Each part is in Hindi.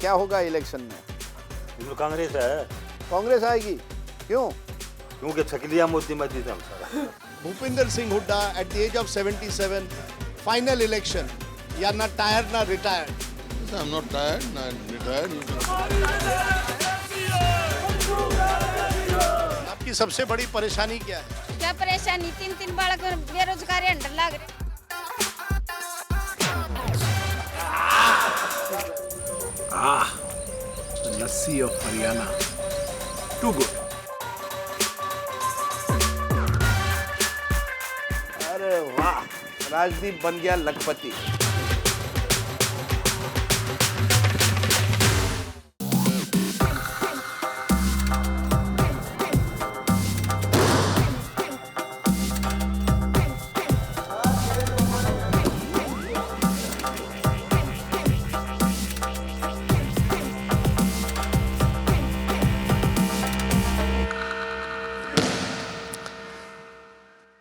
क्या होगा इलेक्शन में? इसमें कांग्रेस है। कांग्रेस आएगी, क्यों? क्योंकि छकलिया मोदी मत हम सारा। Bhupinder Singh Hooda at the age of 77, final election. You are not tired, not retired. I'm not tired, not retired. आपकी सबसे बड़ी परेशानी क्या है? क्या परेशानी? 3 बालक बेरोजगारी अंडर लाग रहे। The lassi of Haryana. Too good. अरे वाह, राजदीप बन गया लखपति।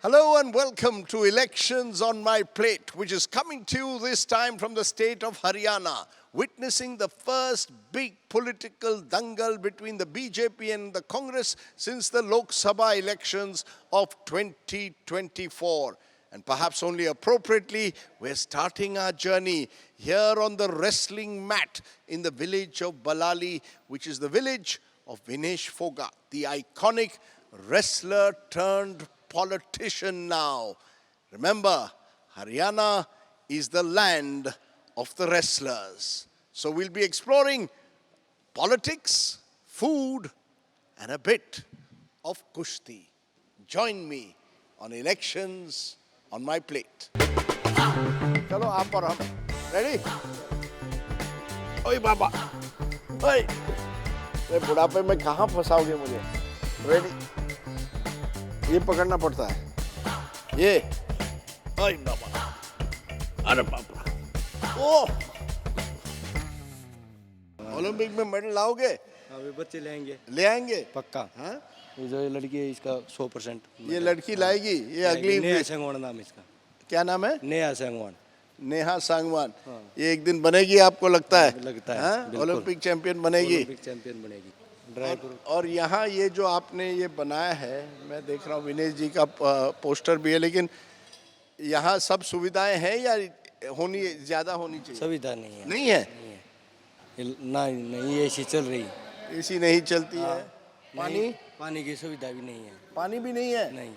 Hello and welcome to Elections on My Plate, which is coming to you this time from the state of Haryana, witnessing the first big political dangle between the BJP and the Congress since the Lok Sabha elections of 2024. And perhaps only appropriately, we're starting our journey here on the wrestling mat in the village of Balali, which is the village of Vinesh Fogart, the iconic wrestler turned politician now. Remember, Haryana is the land of the wrestlers. So we'll be exploring politics, food, and a bit of kushti. Join me on Elections on My Plate. चलो आप और हम रेडी? ओए बाबा, ओए, ये बुढ़ापे में कहाँ फंसाओगे मुझे? रेडी? ये पकड़ना पड़ता है। ये, ओए बाबा, अरे बाबा, ओह, ओलंपिक में मेडल लाओगे? अभी बच्चे लेंगे, ले आएंगे? पक्का। हाँ? ये जो ये लड़की है इसका 100%। ये लड़की लाएगी? ये अगली नेहा सांगवान नाम है इसका। क्या नाम है? नेहा सांगवान। नेहा सांगवान। ये एक दिन बनेगी आपको लगता है? लगता है, हाँ? बिल्कुल। ओलंपिक चैंपियन बनेगी? ओलंपिक चैंपियन बनेगी। Dry fruit. और यहाँ ये जो आपने ये बनाया है, मैं देख रहा हूँ विनेश जी का पोस्टर भी है, लेकिन यहाँ सब सुविधाएं हैं या ज्यादा होनी चाहिए? सुविधा नहीं है। नहीं है? नहीं एसी चल रही। एसी नहीं चलती है? पानी? पानी की सुविधा भी नहीं है। पानी भी नहीं है? नहीं।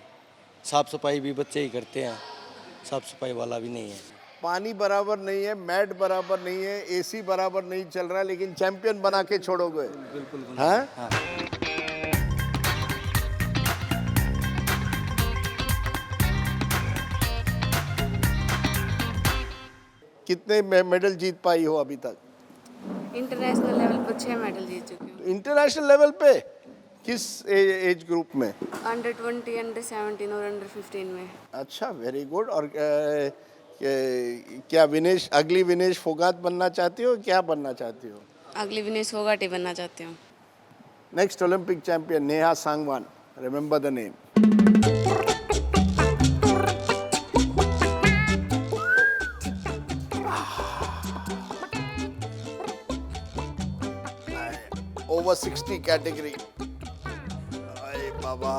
साफ सफाई भी बच्चे ही करते हैं, साफ सफाई वाला भी नहीं है। पानी बराबर नहीं है, मैट बराबर नहीं है, एसी बराबर नहीं चल रहा है, लेकिन चैंपियन बना के छोड़ोगे? बिल्कुल। हाँ? हाँ। कितने मेडल जीत पाई हो अभी तक? इंटरनेशनल लेवल पर 6 मेडल जीत चुकी हूँ। इंटरनेशनल लेवल पे? किस एज ग्रुप में? अंडर 20, अंडर 17 और अंडर 15 में। अच्छा, वेरी गुड। और क्या अगली विनेश फोगाट बनना चाहती हो? क्या बनना चाहती हो? अगली विनेश फोगाट ही बनना चाहती हूँ। Next Olympic champion Neha Sangwan, remember the name. Over 60 category. अरे बाबा,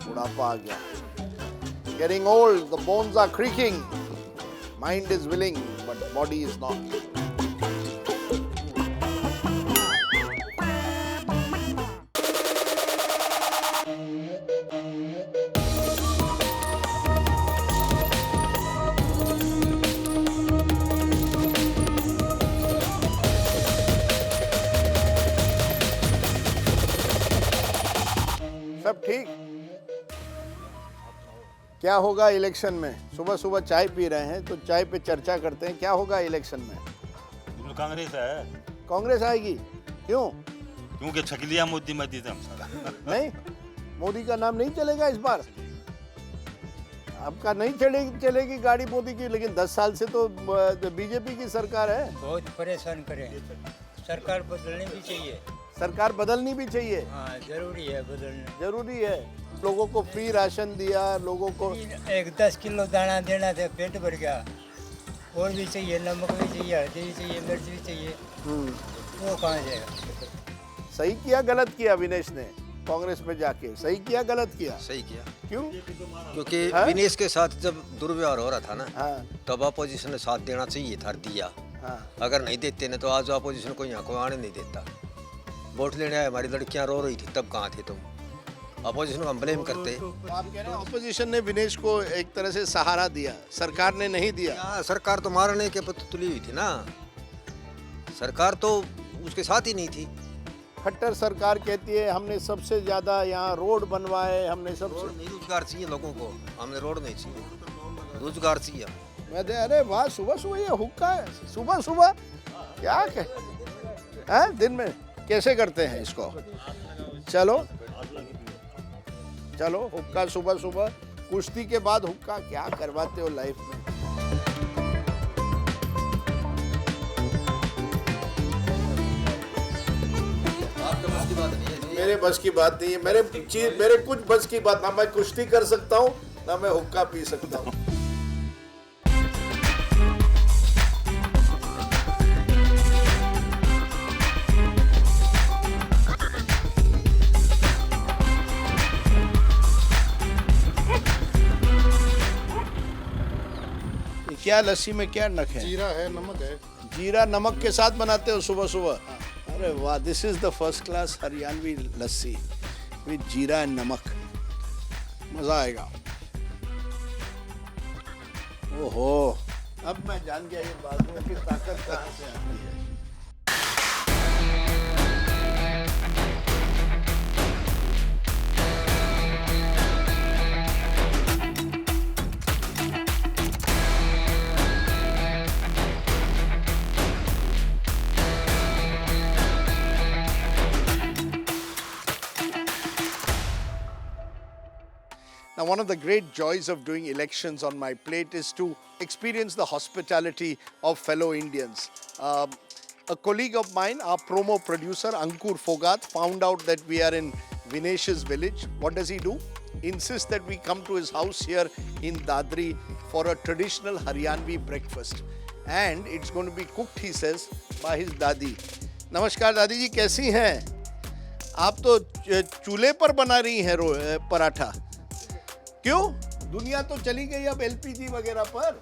बुढ़ापा आ गया। Getting old, the bones are creaking. Mind is willing, but body is not. सब ठीक? क्या होगा इलेक्शन में? सुबह सुबह चाय पी रहे हैं तो चाय पे चर्चा करते हैं। क्या होगा इलेक्शन में? इसमें कांग्रेस है। कांग्रेस आएगी, क्यों? क्योंकि छकलिया मोदी मत हम सारा। नहीं, मोदी का नाम नहीं चलेगा इस बार? आपका नहीं चलेगी गाड़ी मोदी की, लेकिन 10 साल से तो बीजेपी की सरकार है। बहुत परेशान करें, सरकार बदलनी भी चाहिए। सरकार बदलनी भी चाहिए? हाँ, जरूरी है बदलना। जरूरी है। लोगों को फ्री राशन दिया, लोगों को 10 किलो दाना देना था, पेट भर गया। और भी चाहिए, नमक भी चाहिए, हल्दी भी चाहिए, मिर्च भी चाहिए। वो कहाँ जाएगा? सही किया गलत किया विनेश ने कांग्रेस में जाके? सही किया गलत किया? सही किया, क्यों? क्योंकि हाँ? विनेश के साथ जब दुर्व्यवहार हो रहा था ना, हाँ तब अपोजिशन ने साथ देना चाहिए था, दिया। हाँ अगर नहीं देते ना तो आज अपोजिशन को यहाँ को आने नहीं देता। वोट लेने आए, हमारी लड़कियां रो रही थी, तब कहाँ थे तुम? अपोजिशन को हम ब्लेम करते। तो आप कह रहे हैं ऑपोजिशन ने विनेश को एक तरह से सहारा दिया, सरकार ने नहीं दिया। क्या सरकार तो मारने के पत्ते तुली हुई थी ना, सरकार तो उसके साथ ही नहीं थी। खट्टर सरकार कहती है हमने सबसे ज्यादा यहाँ रोड बनवाए, हमने सबसे। रोड नहीं, रोजगार चाहिए लोगों को, हमने रोड नहीं चाहिए, रोजगार चाहिए। मैं दे अरे वाह, सुबह सुबह ये हुक्का है, सुबह सुबह क्या है दिन में कैसे करते हैं इसको? चलो चलो हुक्का सुबह सुबह, कुश्ती के बाद हुक्का, क्या करवाते हो लाइफ में? मेरे बस की बात नहीं है, मेरे कुछ बस की बात ना, मैं कुश्ती कर सकता हूँ ना मैं हुक्का पी सकता हूँ। क्या लस्सी में क्या नक है? जीरा है, नमक है। जीरा नमक के साथ बनाते हो सुबह सुबह? अरे वाह, this is the first class Haryanvi lassi with जीरा एंड नमक। मजा आएगा। ओहो, अब मैं जान गया ये बाजुओं की ताकत कहाँ से आती है। Now, one of the great joys of doing elections on my plate is to experience the hospitality of fellow Indians. A colleague of mine, our promo producer Ankur Fogat, found out that we are in Vinesh's village. What does he do? Insists that we come to his house here in Dadri for a traditional Haryanvi breakfast. And it's going to be cooked, he says, by his Dadi. नमस्कार दादी जी, कैसी हैं आप? तो चूल्हे पर बना रही हैं पराठा, क्यों? दुनिया तो चली गई अब एलपीजी वगैरह पर।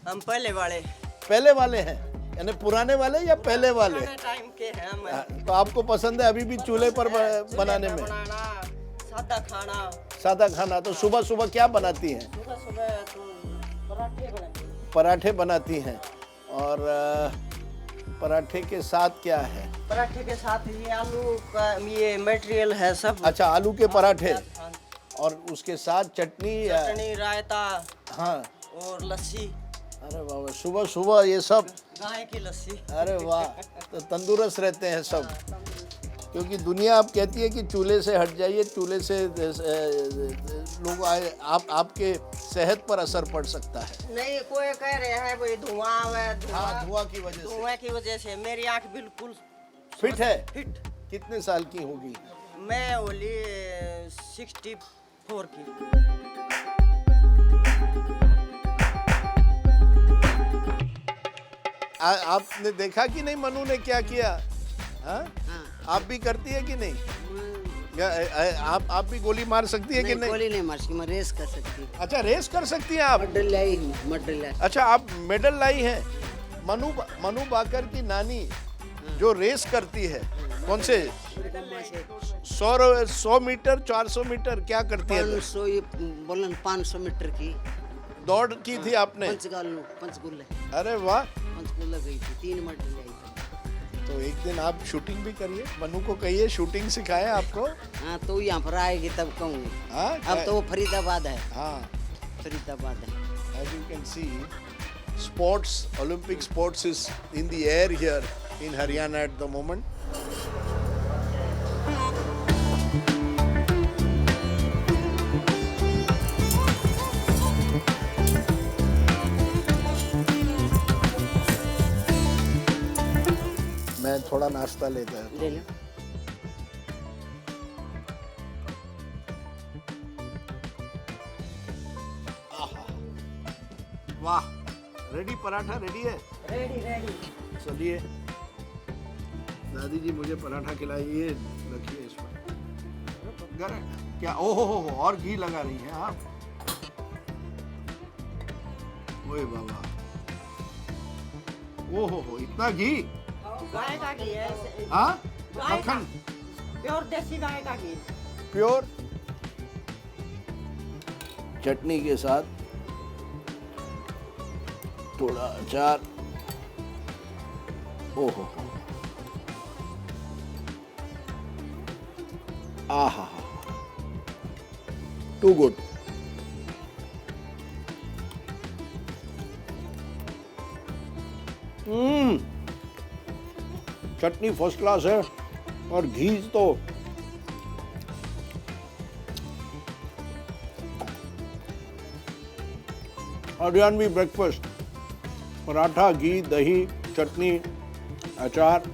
हम पहले वाले हैं, यानी पुराने वाले या पहले वाले? टाइम के हैं हम। तो आपको पसंद है अभी भी चूल्हे पर बनाने में? सादा खाना। तो सुबह सुबह क्या बनाती हैं? सुबह तो पराठे बनाती हैं। और पराठे के साथ क्या है? पराठे के साथ ये आलू का ये मटेरियल है सब। अच्छा, आलू के पराठे और उसके साथ चटनी, रायता, हाँ, और लस्सी। अरे वाह, सुबह सुबह ये सब गाय की लस्सी। अरे वाह, तो तंदुरुस्त रहते हैं सब, क्योंकि दुनिया अब कहती है कि चूल्हे से हट जाइए, चूल्हे से लोग आपके सेहत पर असर पड़ सकता है। नहीं, कोई कह रहे हैं कोई धुआं है, धुआं की वजह से। मेरी आंख बिल्कुल फिट है। फिट। कितने साल की होगी? मैं ओली 64 की। आपने देखा कि नहीं मनु ने क्या किया? हाँ? आप भी करती है कि नहीं? आप भी गोली मार सकती है कि नहीं? गोली नहीं मार सकती, मैं रेस कर सकती हूँ। अच्छा, रेस कर सकती हैं आप? मेडल लाई हूँ, मेडल लाई। अच्छा, आप मेडल लाई हैं। मनु बाकर की नानी जो रेस करती है, कौन से 100 मीटर, 400 मीटर क्या करती है? 500 मीटर की दौड़ की थी आपने? पंचकुला। अरे वाह, पंचकुला गई थी, 3 मेडल लाई थी। तो एक दिन आप शूटिंग भी करिए, मनु को कहिए शूटिंग सिखाए आपको। हाँ, तो यहाँ पर आएगी तब कहूँगी। हाँ, अब तो वो फरीदाबाद है। हाँ, फरीदाबाद है। As you can see, sports, Olympic sports is in the air here in Haryana at the moment. मैं थोड़ा नाश्ता लेता हूँ। ले लो। वाह, रेडी पराठा रेडी है? रेडी। चलिए, दादी जी मुझे पराठा खिलाइए, रखिए इसमें। क्या ओहो हो और घी लगा रही हैं आप? ओए बाबा, ओहो हो इतना घी? गाय का घी है। हाँ, गाय का। मक्खन प्योर देसी गाय का घी। प्योर। चटनी के साथ थोड़ा अचार। ओहो, आहा, टू गुड। चटनी फर्स्ट क्लास है और घी तो हरियाणवी ब्रेकफास्ट, पराठा, घी, दही, चटनी, अचार।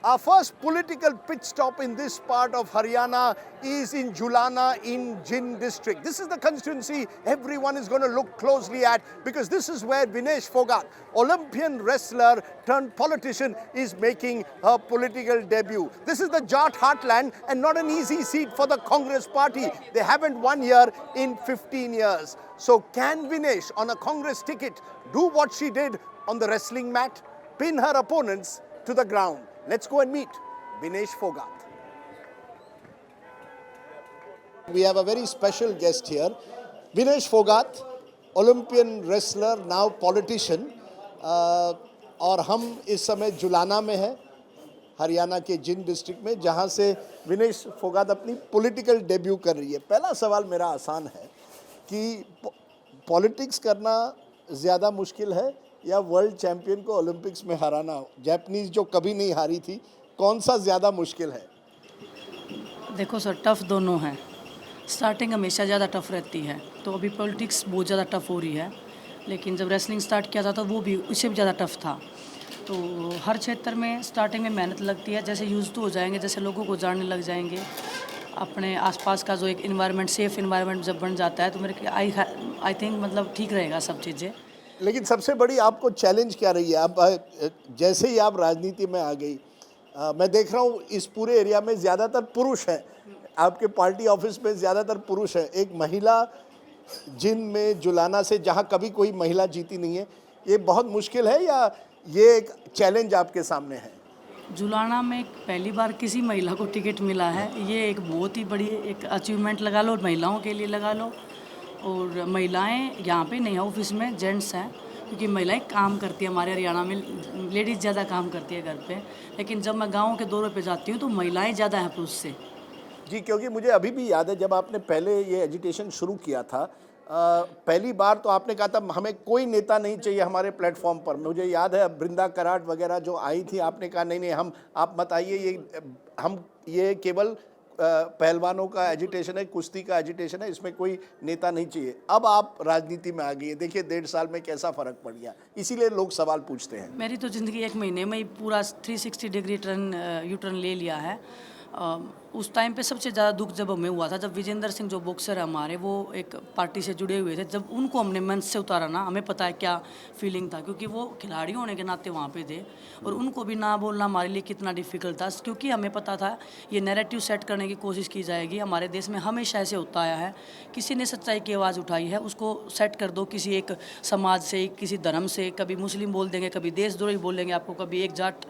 Our first political pit stop in this part of Haryana is in Julana in Jind district. This is the constituency everyone is going to look closely at because this is where Vinesh Phogat, Olympian wrestler turned politician, is making her political debut. This is the Jat heartland and not an easy seat for the Congress party. They haven't won here in 15 years. So can Vinesh on a Congress ticket do what she did on the wrestling mat? Pin her opponents to the ground. Let's go and meet Vinesh Phogat. We have a very special guest here. Vinesh Phogat, Olympian wrestler, now politician. और हम इस समय जुलाना में हैं, हरियाणा के जिंद डिस्ट्रिक्ट में, जहां से विनेश फोगाट अपनी पॉलिटिकल डेब्यू कर रही है। पहला सवाल मेरा आसान है कि पॉलिटिक्स करना ज़्यादा मुश्किल है या वर्ल्ड चैंपियन को ओलंपिक्स में हराना? जापानीज जो कभी नहीं हारी थी, कौन सा ज़्यादा मुश्किल है? देखो सर, टफ़ दोनों हैं। स्टार्टिंग हमेशा ज़्यादा टफ़ रहती है, तो अभी पॉलिटिक्स बहुत ज़्यादा टफ़ हो रही है, लेकिन जब रेसलिंग स्टार्ट किया था तो वो भी उससे भी ज़्यादा टफ़ था। तो हर क्षेत्र में स्टार्टिंग में मेहनत लगती है, जैसे यूज़ तो हो जाएंगे, जैसे लोगों को जानने लग जाएंगे, अपने आसपास का जो एक इन्वायरमेंट, सेफ़ इन्वायरमेंट जब बन जाता है तो मेरे आई थिंक मतलब ठीक रहेगा सब चीज़ें। लेकिन सबसे बड़ी आपको चैलेंज क्या रही है? अब जैसे ही आप राजनीति में आ गई, मैं देख रहा हूँ इस पूरे एरिया में ज़्यादातर पुरुष हैं, आपके पार्टी ऑफिस में ज़्यादातर पुरुष हैं। एक महिला जिन में जुलाना से जहाँ कभी कोई महिला जीती नहीं है, ये बहुत मुश्किल है या ये एक चैलेंज आपके सामने है? जुलाना में पहली बार किसी महिला को टिकट मिला है, ये एक बहुत ही बड़ी एक अचीवमेंट लगा लो, महिलाओं के लिए लगा लो। और महिलाएं यहाँ पे नहीं है, ऑफिस में जेंट्स हैं, क्योंकि महिलाएं काम करती हैं। हमारे हरियाणा में लेडीज़ ज़्यादा काम करती है घर पे, लेकिन जब मैं गाँव के दौरे पे जाती हूँ तो महिलाएं ज़्यादा हैं पुरुष से। जी, क्योंकि मुझे अभी भी याद है जब आपने पहले ये एजिटेशन शुरू किया था, पहली बार तो आपने कहा था हमें कोई नेता नहीं चाहिए हमारे प्लेटफॉर्म पर। मुझे याद है बृंदा कराट वगैरह जो आई थी, आपने कहा नहीं नहीं आप मत आइए, ये केवल पहलवानों का एजिटेशन है, कुश्ती का एजिटेशन है, इसमें कोई नेता नहीं चाहिए। अब आप राजनीति में आ गई है, देखिए 1.5 साल में कैसा फ़र्क पड़ गया, इसीलिए लोग सवाल पूछते हैं। मेरी तो ज़िंदगी 1 महीने में ही पूरा 360 डिग्री यू टर्न ले लिया है। उस टाइम पे सबसे ज़्यादा दुख जब हमें हुआ था, जब विजेंद्र सिंह जो बॉक्सर है हमारे, वो एक पार्टी से जुड़े हुए थे, जब उनको हमने मंच से उतारा ना, हमें पता है क्या फीलिंग था, क्योंकि वो खिलाड़ी होने के नाते वहाँ पे थे और उनको भी ना बोलना हमारे लिए कितना डिफ़िकल्ट था, क्योंकि हमें पता था ये नैरेटिव सेट करने की कोशिश की जाएगी। हमारे देश में हमेशा ऐसे होता आया है, किसी ने सच्चाई की आवाज़ उठाई है उसको सेट कर दो किसी एक समाज से, किसी धर्म से, कभी मुस्लिम बोल देंगे, कभी देशद्रोही बोल देंगे आपको, कभी एक जाट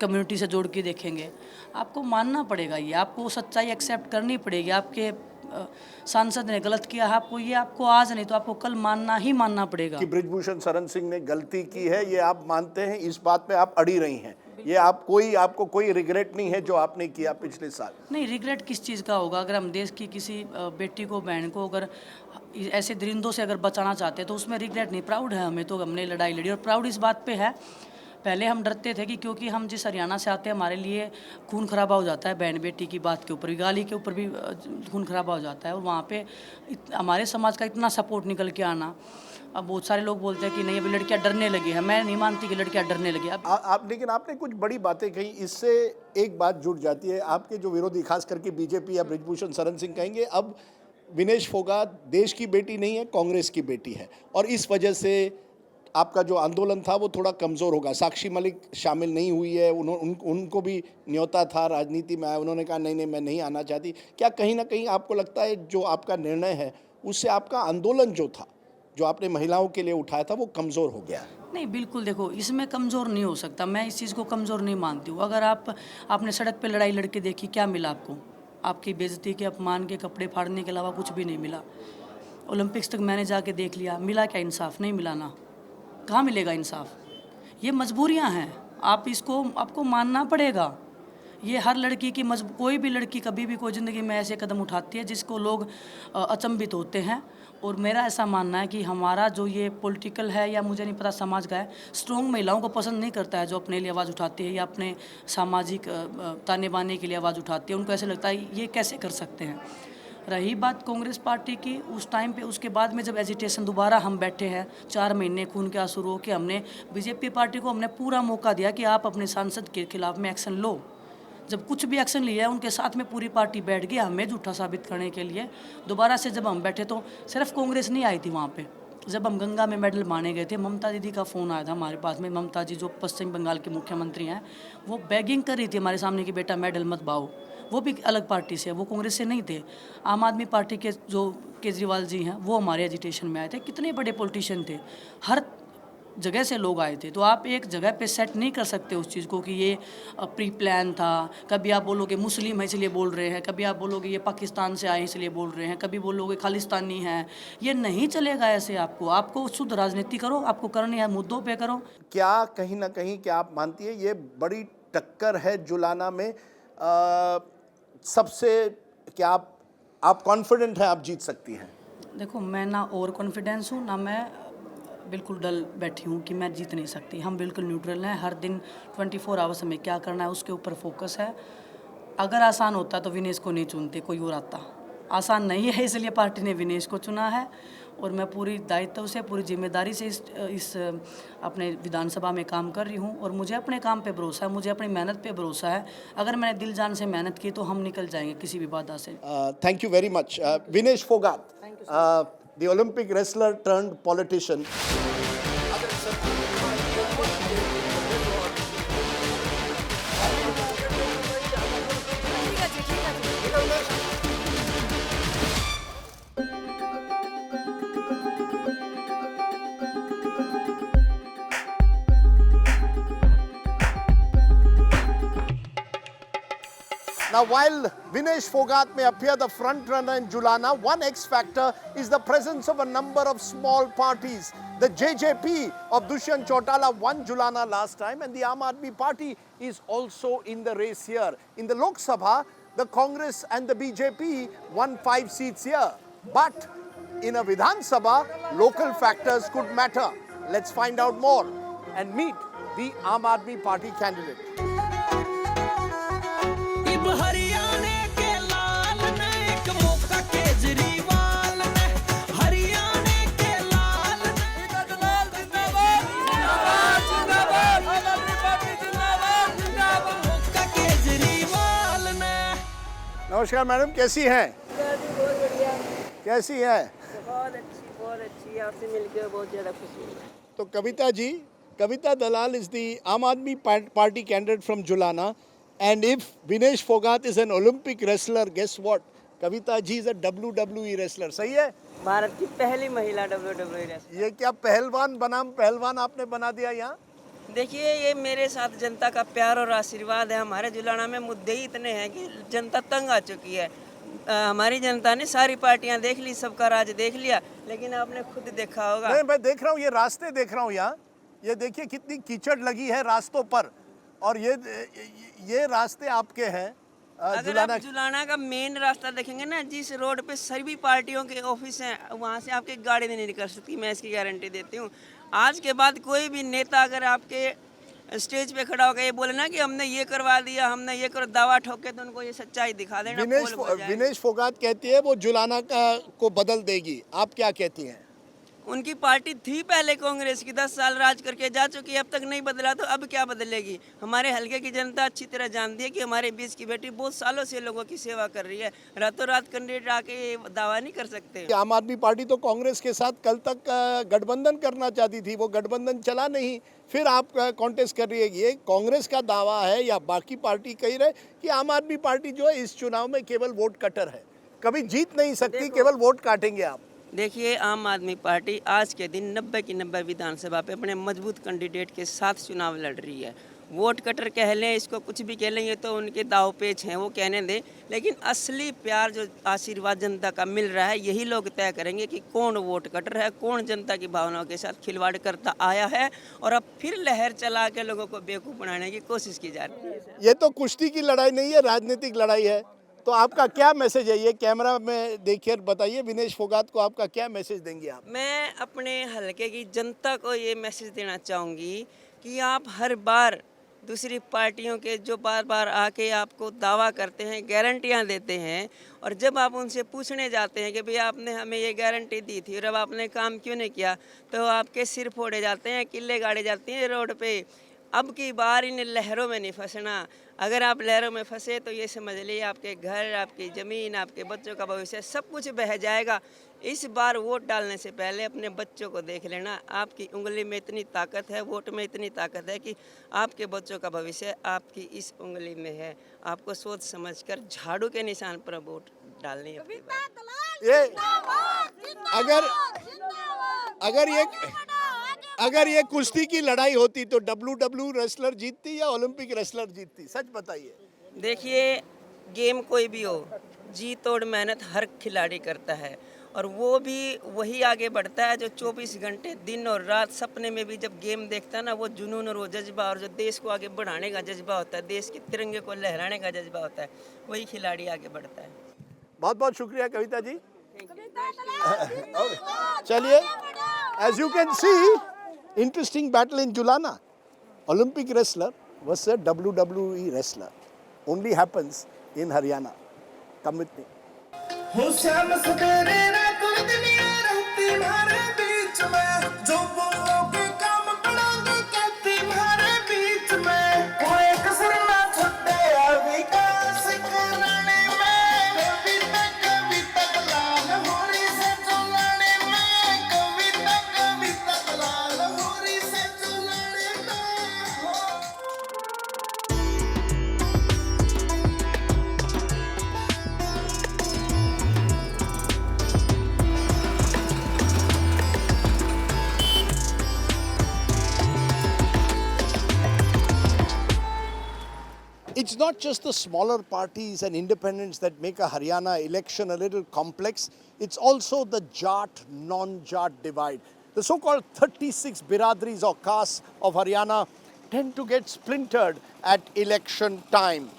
कम्युनिटी से जोड़ के देखेंगे। आपको मानना पड़ेगा, ये आपको सच्चाई एक्सेप्ट करनी पड़ेगी। आपके सांसद ने गलत किया है, आपको आज नहीं तो आपको कल मानना पड़ेगा कि बृजभूषण शरण सिंह ने गलती की है, ये आप मानते हैं, इस बात पे आप अड़ी रही हैं। ये आपको कोई रिग्रेट नहीं है जो आपने किया पिछले साल? नहीं, रिग्रेट किस चीज़ का होगा? अगर हम देश की किसी बेटी को, बहन को अगर ऐसे दरिंदों से अगर बचाना चाहते हैं तो उसमें रिग्रेट नहीं, प्राउड है हमें, तो हमने लड़ाई लड़ी और प्राउड इस बात पे है। पहले हम डरते थे कि क्योंकि हम जिस हरियाणा से आते हैं हमारे लिए खून खराबा हो जाता है, बहन बेटी की बात के ऊपर भी, गाली के ऊपर भी खून खराबा हो जाता है, और वहाँ पे हमारे समाज का इतना सपोर्ट निकल के आना। अब बहुत सारे लोग बोलते हैं कि नहीं अभी लड़कियां डरने लगी हैं, मैं नहीं मानती कि लड़कियां डरने लगी। अब लेकिन आपने कुछ बड़ी बातें कही, इससे एक बात जुड़ जाती है। आपके जो विरोधी, खास करके बीजेपी या बृजभूषण शरण सिंह कहेंगे अब विनेश फोगाट देश की बेटी नहीं है, कांग्रेस की बेटी है, और इस वजह से आपका जो आंदोलन था वो थोड़ा कमज़ोर होगा। साक्षी मलिक शामिल नहीं हुई है, उनको भी न्योता था राजनीति में आया, उन्होंने कहा नहीं मैं नहीं आना चाहती। क्या कहीं ना कहीं आपको लगता है जो आपका निर्णय है उससे आपका आंदोलन जो था, जो आपने महिलाओं के लिए उठाया था, वो कमज़ोर हो गया? नहीं, बिल्कुल, देखो इसमें कमज़ोर नहीं हो सकता, मैं इस चीज़ को कमज़ोर नहीं मानती हूँ। अगर आपने सड़क पे लड़ाई लड़के देखी, क्या मिला आपको? आपकी बेइज्जती के, अपमान के, कपड़े फाड़ने के अलावा कुछ भी नहीं मिला। ओलंपिक्स तक मैंने जाके देख लिया, मिला क्या इंसाफ? नहीं मिला ना। कहाँ मिलेगा इंसाफ? ये मजबूरियाँ हैं, आपको मानना पड़ेगा। ये हर लड़की की कोई भी लड़की कभी भी कोई ज़िंदगी में ऐसे कदम उठाती है जिसको लोग अचंभित होते हैं। और मेरा ऐसा मानना है कि हमारा जो ये पॉलिटिकल है या मुझे नहीं पता समाज का है, स्ट्रॉन्ग महिलाओं को पसंद नहीं करता है जो अपने लिए आवाज़ उठाती है या अपने सामाजिक ताने बाने के लिए आवाज़ उठाती है। उनको ऐसे लगता है ये कैसे कर सकते हैं। रही बात कांग्रेस पार्टी की, उस टाइम पे उसके बाद में जब एजिटेशन दोबारा हम बैठे हैं 4 महीने खून के आंसू रो के, हमने बीजेपी पार्टी को हमने पूरा मौका दिया कि आप अपने सांसद के खिलाफ में एक्शन लो। जब कुछ भी एक्शन लिया उनके साथ में पूरी पार्टी बैठ गई हमें झूठा साबित करने के लिए। दोबारा से जब हम बैठे तो सिर्फ कांग्रेस नहीं आई थी वहाँ पे। जब हम गंगा में मेडल माने गए थे, ममता दीदी का फ़ोन आया था हमारे पास में। ममता जी जो पश्चिम बंगाल के मुख्यमंत्री हैं, वो बेगिंग कर रही थी हमारे सामने कि बेटा मेडल मत पाओ। वो भी अलग पार्टी से, वो कांग्रेस से नहीं थे। आम आदमी पार्टी के जो केजरीवाल जी हैं वो हमारे एजिटेशन में आए थे। कितने बड़े पॉलिटिशियन थे, हर जगह से लोग आए थे। तो आप एक जगह पे सेट नहीं कर सकते उस चीज़ को कि ये प्री प्लान था। कभी आप बोलोगे मुस्लिम है इसलिए बोल रहे हैं, कभी आप बोलोगे ये पाकिस्तान से आए इसलिए बोल रहे हैं, कभी बोलोगे खालिस्तानी हैं। ये नहीं चलेगा ऐसे। आपको शुद्ध राजनीति करो, आपको करनी है मुद्दों पे करो। क्या कहीं ना कहीं क्या आप मानती है ये बड़ी टक्कर है जुलाना में? सबसे क्या आप कॉन्फिडेंट है आप जीत सकती हैं? देखो, मैं ना ओवर कॉन्फिडेंस हूँ ना मैं बिल्कुल डल बैठी हूँ कि मैं जीत नहीं सकती। हम बिल्कुल न्यूट्रल हैं। हर दिन 24 आवर्स हमें क्या करना है उसके ऊपर फोकस है। अगर आसान होता तो विनेश को नहीं चुनते, कोई और आता। आसान नहीं है, इसलिए पार्टी ने विनेश को चुना है। और मैं पूरी दायित्व से, पूरी जिम्मेदारी से इस अपने विधानसभा में काम कर रही हूँ। और मुझे अपने काम पे भरोसा है, मुझे अपनी मेहनत पे भरोसा है। अगर मैंने दिल जान से मेहनत की तो हम निकल जाएंगे किसी भी बाधा से। Thank you very much Vinesh Phogat, the Olympic wrestler turned politician. Now, while Vinesh Fogat may appear the front runner in Julana, one X factor is the presence of a number of small parties. The JJP of Dushyant Chautala won Julana last time, and the Aam Aadmi Party is also in the race here. In the Lok Sabha, the Congress and the BJP won 5 seats here. But in a Vidhan Sabha, local factors could matter. Let's find out more and meet the Aam Aadmi Party candidate. Haryana के लाल ने एक मौका केजरीवाल ने, हरियाणा के लाल ने जिंदाबाद जिंदाबाद जिंदाबाद आम आदमी पार्टी जिंदाबाद जिंदाबाद मौका केजरीवाल ने। नमस्कार मैडम, कैसी हैं? बहुत बढ़िया। कैसी हैं? बहुत अच्छी। आपसे मिलकर बहुत ज़्यादा खुशी हुई। तो कविता दलाल is the Aam Aadmi Party candidate from Julana. And if Vinesh Fogat is an Olympic wrestler, guess what? Kavita ji is a WWE wrestler. सही है? भारत की पहली महिला WWE रेसलर। ये क्या पहलवान बनाम पहलवान आपने बना दिया यहाँ? देखिए, ये मेरे साथ जनता का प्यार और आशीर्वाद है। हमारे जुलाना में मुद्दे ही इतने हैं कि जनता तंग आ चुकी है। हमारी जनता ने सारी पार्टियां देख ली, सबका राज देख लिया, लेकिन आपने खुद देखा होगा। नहीं, मैं देख रहा हूँ, ये रास्ते देख रहा हूँ यहाँ। ये देखिए कितनी कीचड़ लगी है रास्तों पर। और ये रास्ते आपके हैं अगर आप जुलाना का मेन रास्ता देखेंगे ना, जिस रोड पे सभी पार्टियों के ऑफिस हैं, वहाँ से आपकी गाड़ी नहीं निकल सकती, मैं इसकी गारंटी देती हूँ। आज के बाद कोई भी नेता अगर आपके स्टेज पे खड़ा होकर ये बोले ना कि हमने ये करवा दिया, हमने ये कर दावा ठोके, तो उनको ये सच्चाई दिखा देना। विनेश फोगाट कहती है वो जुलाना को बदल देगी, आप क्या कहती हैं? उनकी पार्टी थी पहले कांग्रेस की, 10 साल राज करके जा चुकी है, अब तक नहीं बदला तो अब क्या बदलेगी? हमारे हल्के की जनता अच्छी तरह जानती है कि हमारे बीच की बेटी बहुत सालों से लोगों की सेवा कर रही है। रातों रात कैंडिडेट आके ये दावा नहीं कर सकते। आम आदमी पार्टी तो कांग्रेस के साथ कल तक गठबंधन करना चाहती थी, वो गठबंधन चला नहीं, फिर आप कॉन्टेस्ट कर रही है। ये कांग्रेस का दावा है या बाकी पार्टी कही रहे कि आम आदमी पार्टी जो है इस चुनाव में केवल वोट कटर है, कभी जीत नहीं सकती, केवल वोट काटेंगे आप? देखिए, आम आदमी पार्टी आज के दिन 90 की 90 विधानसभा पे अपने मजबूत कैंडिडेट के साथ चुनाव लड़ रही है। वोट कटर कह लें, इसको कुछ भी कह लें, ये तो उनके दाव पेच हैं, वो कहने दें। लेकिन असली प्यार जो आशीर्वाद जनता का मिल रहा है, यही लोग तय करेंगे कि कौन वोट कटर है, कौन जनता की भावनाओं के साथ खिलवाड़ करता आया है और अब फिर लहर चला के लोगों को बेवकूफ़ बनाने की कोशिश की जा रही है। ये तो कुश्ती की लड़ाई नहीं है, राजनीतिक लड़ाई है। तो आपका क्या मैसेज है? ये कैमरा में देखिए, बताइए विनेश फोगाट को आपका क्या मैसेज देंगे आप? मैं अपने हलके की जनता को ये मैसेज देना चाहूँगी कि आप हर बार दूसरी पार्टियों के जो बार बार आके आपको दावा करते हैं, गारंटियाँ देते हैं, और जब आप उनसे पूछने जाते हैं कि भाई आपने हमें ये गारंटी दी थी और अब आपने काम क्यों नहीं किया, तो आपके सिर फोड़े जाते हैं, किल्ले गाड़े जाती हैं रोड पे। अब की बार इन लहरों में नहीं फंसना। अगर आप लहरों में फंसे तो ये समझ लीजिए आपके घर, आपकी ज़मीन, आपके बच्चों का भविष्य सब कुछ बह जाएगा। इस बार वोट डालने से पहले अपने बच्चों को देख लेना। आपकी उंगली में इतनी ताकत है, वोट में इतनी ताकत है कि आपके बच्चों का भविष्य आपकी इस उंगली में है। आपको सोच समझकर झाड़ू के निशान पर वोट डालनी है। ये अगर ये कुश्ती की लड़ाई होती तो WWE रेसलर जीतती या ओलंपिक रेसलर जीतती? सच बताइए। देखिए, गेम कोई भी हो, जी तोड़ मेहनत हर खिलाड़ी करता है, और वो भी वही आगे बढ़ता है जो 24 घंटे दिन और रात सपने में भी जब गेम देखता है ना, वो जुनून और वो जज्बा और जो देश को आगे बढ़ाने का जज्बा होता है, देश के तिरंगे को लहराने का जज्बा होता है, वही खिलाड़ी आगे बढ़ता है। बहुत बहुत शुक्रिया कविता जी। चलिए, as you can see, interesting battle in Julana. Olympic wrestler versus a WWE wrestler. Only happens in Haryana. Come with me. हो श्याम सवेरे रात और दुनिया रहती हमारे बीच में, जो बोलोगे काम करोगे कहती हमारे बीच में। कोई कसर ना छूटे विकास कराने में, कभी तक लाल होरी से चुलाने में, कभी तक लाल होरी से चुलाने में। It's not just the smaller parties and independents that make a Haryana election a little complex. It's also the Jat, non-Jat divide. The so-called 36 biradris or castes of Haryana tend to get splintered at election time.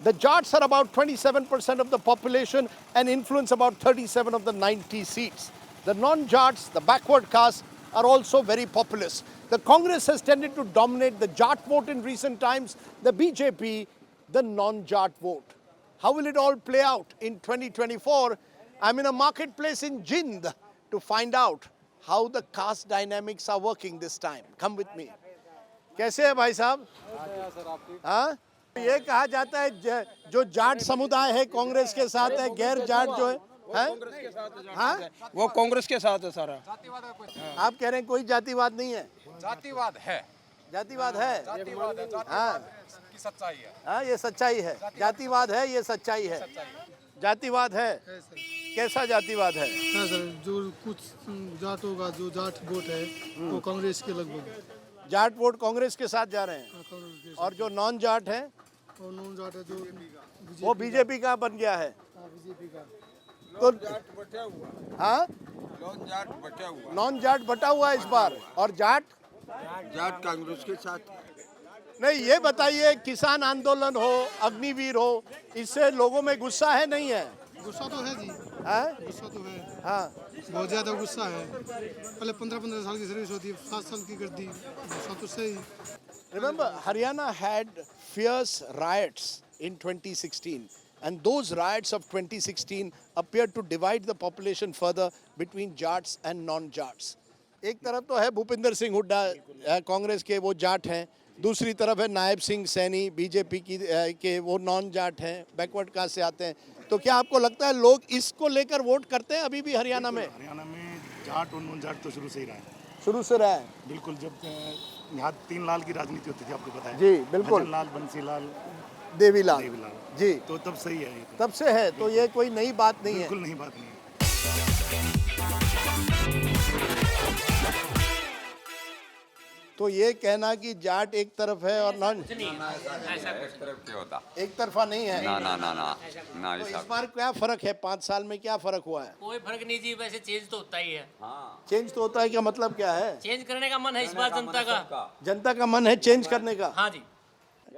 The Jats are about 27% of the population and influence about 37 of the 90 seats. The non-Jats, the backward castes, are also very populous. The Congress has tended to dominate the Jat vote in recent times, the BJP, the non-Jat vote. How will it all play out in 2024? I'm in a marketplace in Jind to find out how the caste dynamics are working this time. Come with me. कैसे है भाई साहब? हाँ? ये कहा जाता है जो जाट समुदाय है कांग्रेस के साथ है, गैर जाट जो है, हाँ? वो कांग्रेस के साथ है सारा। आप कह रहे हैं कोई जातिवाद नहीं है? जातिवाद है। जातिवाद है, हाँ, की सच्चाई है। हाँ, ये सच्चाई है। जातिवाद है, ये सच्चाई है। जातिवाद है, कैसा जातिवाद है? हाँ सर, जो कुछ जाटों का जो जाट वोट है वो कांग्रेस के लगभग। जाट वोट कांग्रेस के साथ जा रहे हैं, और जो नॉन जाट है और नॉन जाट है जो वो बीजेपी का बन गया है। बीजेपी का तो हाँ, नॉन जाट बटा हुआ इस बार, और जाट जाट कांग्रेस के साथ। नहीं, ये बताइए, किसान आंदोलन हो, अग्निवीर हो, इससे लोगों में गुस्सा है नहीं है? गुस्सा तो है जी, हाँ? गुस्सा तो है, हाँ। बहुत ज़्यादा गुस्सा है। पहले 15-15 साल की सर्विस होती है, 7 साल की कर दी, गुस्सा तो सही। Remember, Haryana had fierce riots in 2016, and those riots of 2016 appeared to divide the population further between Jats and non-Jats. एक तरफ तो है भूपिंदर सिंह हुड्डा, कांग्रेस के, वो जाट हैं, दूसरी तरफ है नायब सिंह सैनी, बीजेपी की के, वो नॉन जाट हैं, बैकवर्ड कास्ट से आते हैं। तो क्या आपको लगता है लोग इसको लेकर वोट करते हैं अभी भी हरियाणा में? हरियाणा में जाट और नॉन जाट तो शुरू से ही रहा है। शुरू से रहा है? बिल्कुल, जब यहाँ 3 लाल की राजनीति होती थी, आपको पता है? जी बिल्कुल। लाल, बंसीलाल, देवीलाल जी, तो तब से ही है। तब से है, तो ये कोई नई बात नहीं है। बिल्कुल नई बात नहीं है। तो ये कहना कि जाट एक तरफ है और नॉन, एक तरफा नहीं है। ना तो इस बार क्या फर्क है? 5 साल में क्या फर्क हुआ है? कोई फर्क नहीं जी, वैसे चेंज तो होता ही है। चेंज तो होता है, क्या मतलब क्या है? चेंज करने का मन है इस बार जनता का। जनता का मन है चेंज करने का? हाँ जी।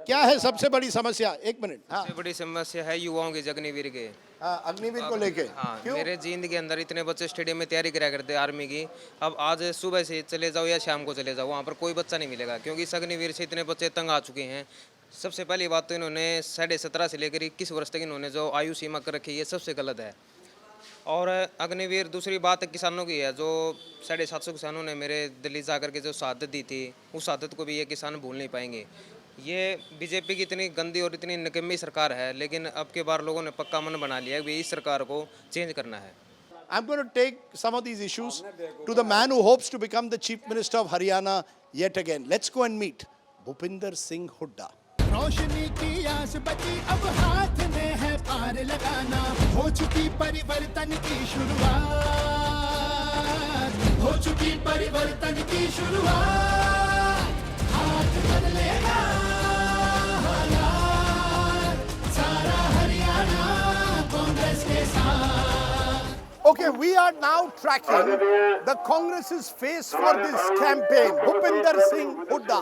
क्या है सबसे बड़ी समस्या? एक मिनट। हाँ, सबसे बड़ी समस्या है युवाओं के, अग्निवीर के। अग्निवीर को लेके। हाँ, मेरे जींद के अंदर इतने बच्चे स्टेडियम में तैयारी कराया करते आर्मी की। अब आज सुबह से चले जाओ या शाम को चले जाओ, वहाँ पर कोई बच्चा नहीं मिलेगा, क्योंकि इस अग्निवीर से इतने बच्चे तंग आ चुके हैं। सबसे पहली बात तो इन्होंने 17.5 से लेकर 21 वर्ष तक इन्होंने जो आयु सीमा कर रखी है, ये सबसे गलत है। और अग्निवीर, दूसरी बात किसानों की है, जो 750 किसानों ने मेरे दिल्ली जा करके जो शहादत दी थी, उस शहादत को भी ये किसान भूल नहीं पाएंगे। ये बीजेपी की इतनी गंदी और इतनी निकम्मी सरकार है, लेकिन अब के बार लोगों ने पक्का मन बना लिया है कि इस सरकार को चेंज करना है। I'm going to take some of these issues to the man who hopes to become the Chief Minister of Haryana yet again. Let's go and meet Bhupinder Singh Hooda. रोशनी की आस बची, अब हाथ में है पार लगाना, हो चुकी परिवर्तन की शुरुआत, हो चुकी परिवर्तन की शुरुआत, हाथ बदलेगा हालात, सारा हरियाणा कांग्रेस के साथ। Okay, we are now tracking the Congress's face for this campaign, Bhupinder Singh Hooda.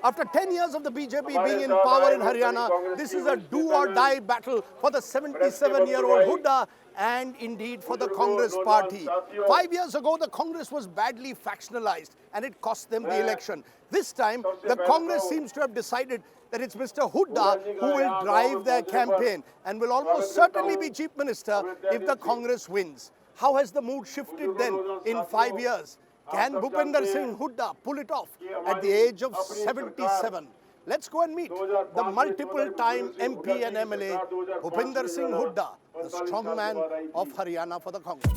After 10 years of the BJP being in power in Haryana, this is a do-or-die battle for the 77-year-old Hooda and indeed for the Congress party. 5 years ago, the Congress was badly factionalized and it cost them the election. This time, the Congress seems to have decided that it's Mr. Hooda who will drive their campaign and will almost certainly be Chief Minister if the Congress wins. How has the mood shifted then in 5 years? Can Bhupinder Singh Hooda pull it off at the age of 77? Let's go and meet the multiple-time MP and MLA, Bhupinder Singh Hooda, the strongman of Haryana for the Congress.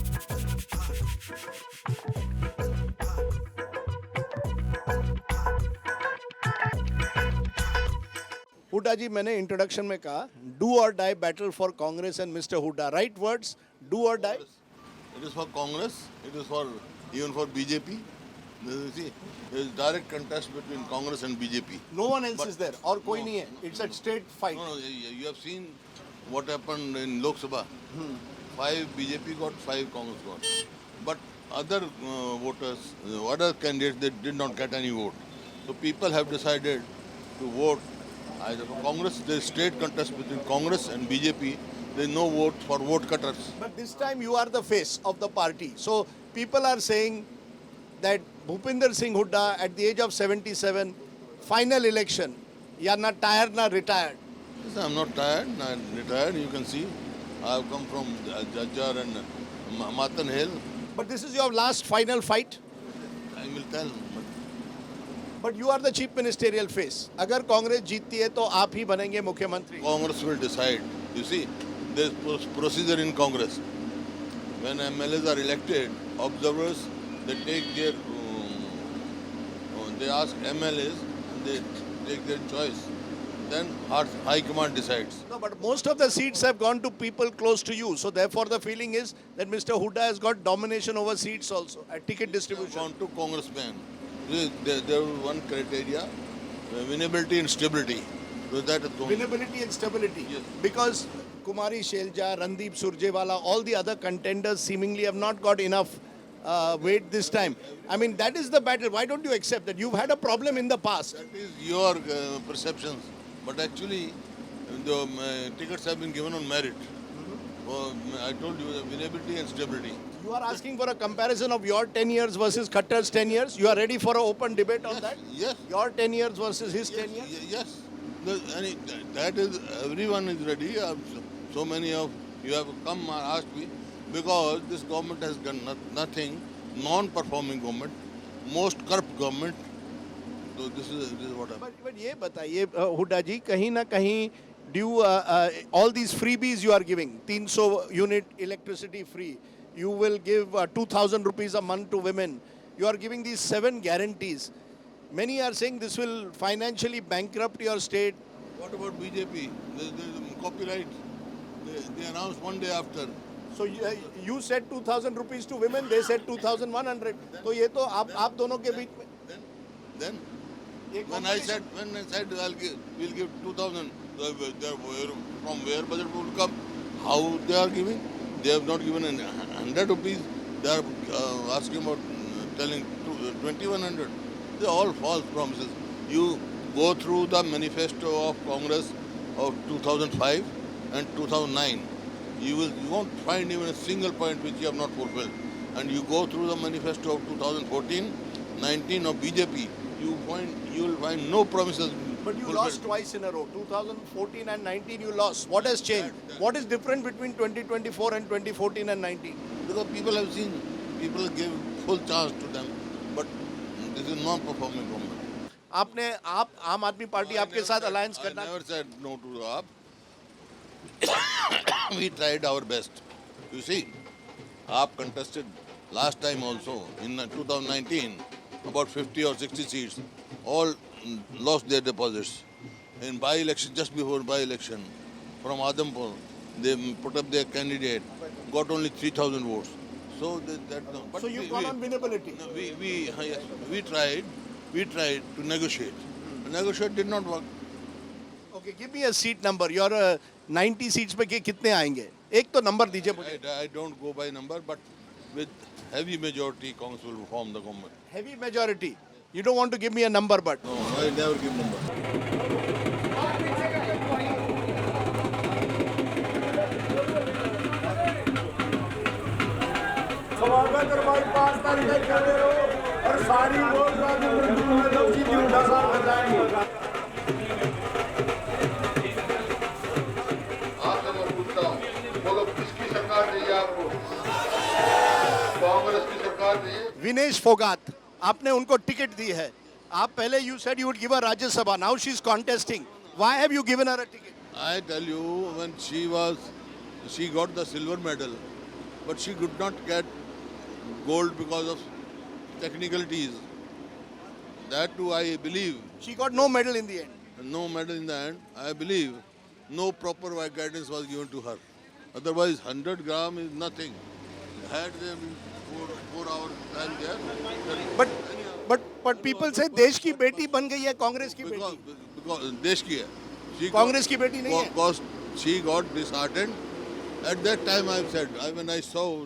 Hooda ji, मैंने इंट्रोडक्शन में कहा, do or die battle for Congress and Mr. Hooda. Right words, do or die? It is for Congress, it is for even for BJP. You see, there is direct contest between Congress and BJP. No one else is there, और कोई नहीं है. It's a straight fight. No, you have seen what happened in Lok Sabha. 5 BJP got, 5 Congress got. But other voters, other candidates, they did not get any vote. So people have decided to vote either for Congress. There is straight contest between Congress and BJP. There is no vote for vote cutters. But this time you are the face of the party. So people are saying that Bhupinder Singh Hooda at the age of 77, final election, you are not tired, not retired. Yes, I am not tired, not retired. You can see, I have come from Jajjar and Matan Hill. But this is your last final fight? I will tell. But you are the chief ministerial face. अगर कांग्रेस जीतती है तो आप ही बनेंगे मुख्यमंत्री. Congress will decide. You see, there is procedure in Congress. When MLAs are elected, observers, they take their, they ask MLAs, and they take their choice. Then High Command decides. No, but most of the seats have gone to people close to you. So therefore the feeling is that Mr. Hooda has got domination over seats also at ticket distribution. Gone to congressmen. There was one criteria, winnability and stability. So that winnability and stability. Yes. Because Kumari Shelja, Randeep Surjewala, all the other contenders seemingly have not got enough weight this time. I mean, that is the battle. Why don't you accept that? You've had a problem in the past. That is your perceptions. But actually, the tickets have been given on merit. I told you, winnability and stability. You are asking for a comparison of your 10 years versus Khattar's 10 years. You are ready for an open debate on that? Yes. Your 10 years versus his 10 years? Yes. That is, everyone is ready. So many of you have come and asked me, because this government has done nothing, non-performing government, most corrupt government. So this is what happened. But ये बताइए हुड्डा जी, कहीं ना कहीं do all these freebies you are giving, 300 unit electricity free, you will give 2,000 rupees a month to women, you are giving these 7 guarantees. Many are saying this will financially bankrupt your state. What about BJP? The copyright, they announced one day after. So you said 2,000 rupees to women, they said 2,100. So ये तो आप दोनों के बीच में. Then when I said we'll give 2,000, from where budget will come? How they are giving? They have not given 100 rupees. They are asking about telling 2,100. They are all false promises. You go through the manifesto of Congress of 2005 and 2009. You won't find even a single point which you have not fulfilled. And you go through the manifesto of 2014, 19 of BJP, you will find no promises. But you lost twice in a row. 2014 and 19 you lost. What has changed? What is different between 2024 and 2014 and 19? Because people have seen, people give full chance to them. But this is non-performing government. आपने आम आदमी पार्टी आपके साथ अलायंस करना? I never said no to AAP. We tried our best. You see, AAP contested last time also in 2019 about 50 or 60 seats. All lost their deposits. In by-election, just before by-election, from Adampur, they put up their candidate, got only 3,000 votes. So but so you've gone on winnability. No, we tried to negotiate. Negotiate did not work. Okay, give me a seat number. Your 90 seats पे कितने आएंगे? एक तो number दीजिए मुझे. I don't go by number, but with heavy majority, Congress will form the government. Heavy majority. You don't want to give me a number, but. No, I never give number. और सारी वोट हुड्डा साहब बताएंगे. आपसे मैं पूछता हूँ, बोलो किसकी सरकार चाहिए आपको? कांग्रेस की सरकार चाहिए? विनेश फोगाट, आपने उनको टिकट दी है. आप पहले you said you would give her Rajya Sabha. Now she's contesting. Why have you given her a ticket? I tell you, when she got the silver medal, but she could not get gold because of technicalities. That too, I believe. She got no medal in the end. No medal in the end. I believe no proper guidance was given to her. Otherwise, 100 gram is nothing. Had they been 4 hours time there. But people say देश की बेटी बन गई है कांग्रेस की बेटी. Because देश की है. कांग्रेस की बेटी नहीं है. Because she got disheartened. At that time, I said, when I saw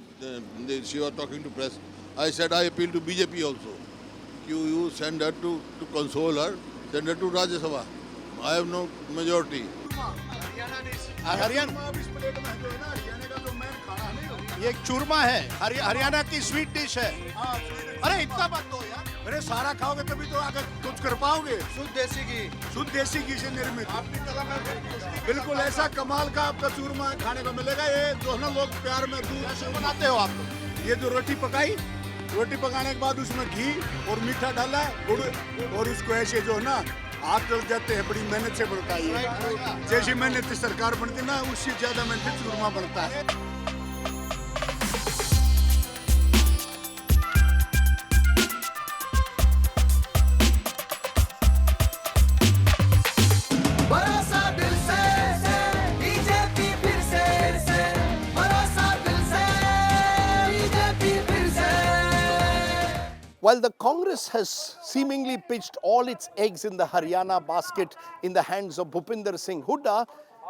she was talking to press, I said I appeal to BJP also. You send her to console her, send her to Rajya Sabha. I have no majority. Haryana ये एक चूरमा है. हरियाणा की स्वीट डिश है. अरे इतना बात दो यार. अरे सारा खाओगे तभी तो आगे कुछ कर पाओगे. शुद्ध देसी घी से निर्मित. बिल्कुल ऐसा कमाल का आपका चूरमा खाने को मिलेगा. ये जो है ना लोग प्यार में दूध से बनाते हो आप. ये जो रोटी पकाई, रोटी पकाने के बाद उसमें घी और मीठा डाला, गुड़, और उसको ऐसे जो है ना हाथ जल जाते हैं. बड़ी मेहनत से बनता है. जैसी मेहनत से सरकार बनती ना, उससे ज्यादा मेहनत से चूरमा बनता है. While the Congress has seemingly pitched all its eggs in the Haryana basket in the hands of Bhupinder Singh Hooda,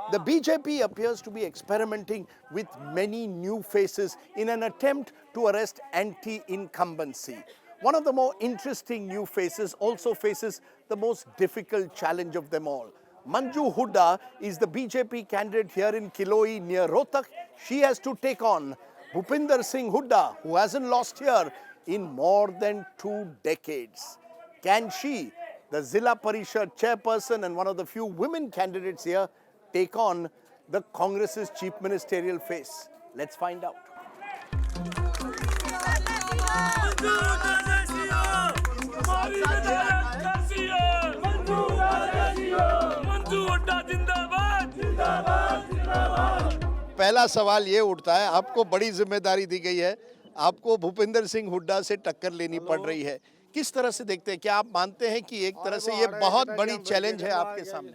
The BJP appears to be experimenting with many new faces in an attempt to arrest anti-incumbency. One of the more interesting new faces also faces the most difficult challenge of them all. Manju Hooda is the BJP candidate here in Kiloi near Rohtak. She has to take on Bhupinder Singh Hooda, who hasn't lost here in more than 2 decades. Can she, the Zilla Parishad chairperson and one of the few women candidates here, take on the Congress's chief ministerial face? Let's find out. पहला सवाल ये उठता है, आपको बड़ी जिम्मेदारी दी गई है, आपको भूपिंदर सिंह हुड्डा से टक्कर लेनी पड़ रही है, किस तरह से देखते हैं? क्या आप मानते हैं कि एक तरह से ये बहुत बड़ी चैलेंज है आपके सामने?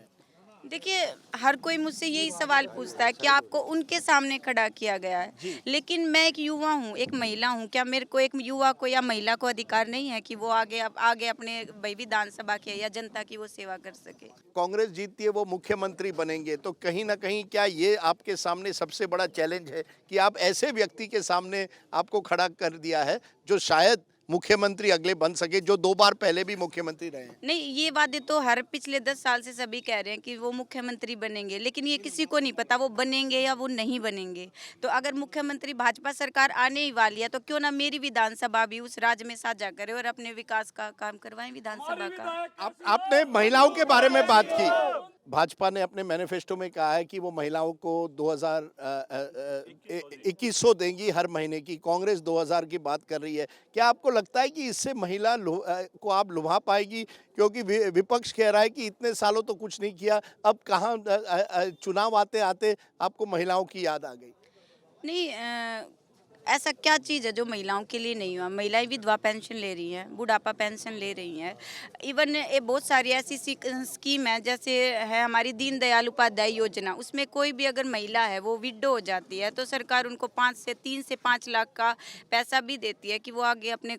देखिए, हर कोई मुझसे यही सवाल पूछता है कि आपको उनके सामने खड़ा किया गया है, लेकिन मैं एक युवा हूँ, एक महिला हूँ। क्या मेरे को, एक युवा को या महिला को अधिकार नहीं है कि वो आगे अपने विधानसभा के या जनता की वो सेवा कर सके? कांग्रेस जीतती है, वो मुख्यमंत्री बनेंगे, तो कहीं ना कहीं क्या ये आपके सामने सबसे बड़ा चैलेंज है कि आप ऐसे व्यक्ति के सामने आपको खड़ा कर दिया है जो शायद मुख्यमंत्री अगले बन सके, जो 2 बार पहले भी मुख्यमंत्री रहे हैं? नहीं, ये वादे तो हर पिछले 10 साल से सभी कह रहे हैं कि वो मुख्यमंत्री बनेंगे, लेकिन ये किसी को नहीं पता वो बनेंगे या वो नहीं बनेंगे। तो अगर मुख्यमंत्री भाजपा सरकार आने ही वाली है तो क्यों ना मेरी विधानसभा भी उस राज्य में साझा करे और अपने विकास का काम करवाएं विधानसभा का। आपने महिलाओं के बारे में बात की। भाजपा ने अपने मैनिफेस्टो में कहा है कि वो महिलाओं को 2100 देंगी हर महीने की। कांग्रेस 2000 की बात कर रही है। क्या आपको लगता है कि इससे महिला को आप लुभा पाएगी? क्योंकि विपक्ष कह रहा है कि इतने सालों तो कुछ नहीं किया, अब कहाँ चुनाव आते आते आपको महिलाओं की याद आ गई? नहीं, ऐसा क्या चीज़ है जो महिलाओं के लिए नहीं हुआ? महिलाएं विधवा पेंशन ले रही हैं, बुढ़ापा पेंशन ले रही हैं, इवन ये बहुत सारी ऐसी स्कीम है, जैसे है हमारी दीनदयाल उपाध्याय योजना, उसमें कोई भी अगर महिला है वो विडो हो जाती है तो सरकार उनको 3 से 5 लाख का पैसा भी देती है कि वो आगे अपने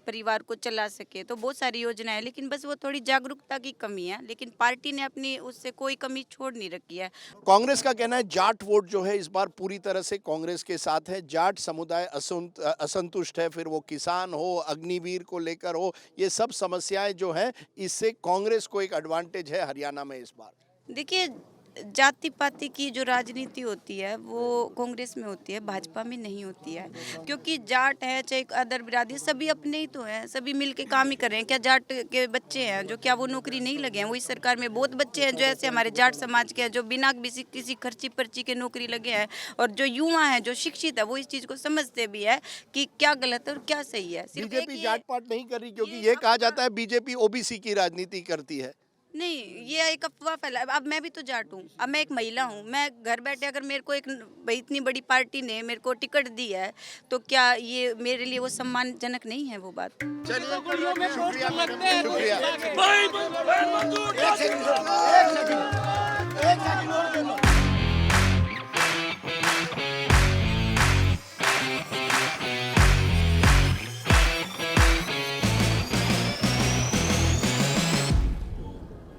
परिवार को चला सके। तो बहुत सारी योजना है, लेकिन बस वो थोड़ी जागरूकता की कमी है, लेकिन पार्टी ने अपनी उससे कोई कमी छोड़ नहीं रखी है। कांग्रेस का कहना है जाट वोट जो है इस बार पूरी तरह से कांग्रेस के साथ है। जाट समुदाय असंतुष्ट है, फिर वो किसान हो, अग्निवीर को लेकर हो, ये सब समस्याएं जो हैं, इससे कांग्रेस को एक एडवांटेज है हरियाणा में इस बार। देखिए, जाति पाति की जो राजनीति होती है वो कांग्रेस में होती है, भाजपा में नहीं होती है, क्योंकि जाट है चाहे अदर बिरादरी सभी अपने ही तो हैं, सभी मिलके काम ही कर रहे हैं। क्या जाट के बच्चे हैं जो क्या वो नौकरी नहीं लगे हैं? वही सरकार में बहुत बच्चे हैं जो ऐसे हमारे जाट समाज के हैं जो बिना किसी खर्ची पर्ची के नौकरी लगे हैं, और जो युवा हैं जो शिक्षित है वो इस चीज़ को समझते भी है कि क्या गलत है और क्या सही है। बीजेपी जाट पाट नहीं कर रही, क्योंकि ये कहा जाता है बीजेपी ओबीसी की राजनीति करती है। नहीं, ये एक अफवाह फैला। अब मैं भी तो जाट हूँ, अब मैं एक महिला हूँ, मैं घर बैठे अगर मेरे को इतनी बड़ी पार्टी ने मेरे को टिकट दी है तो क्या ये मेरे लिए वो सम्मानजनक नहीं है वो बात? चलिए,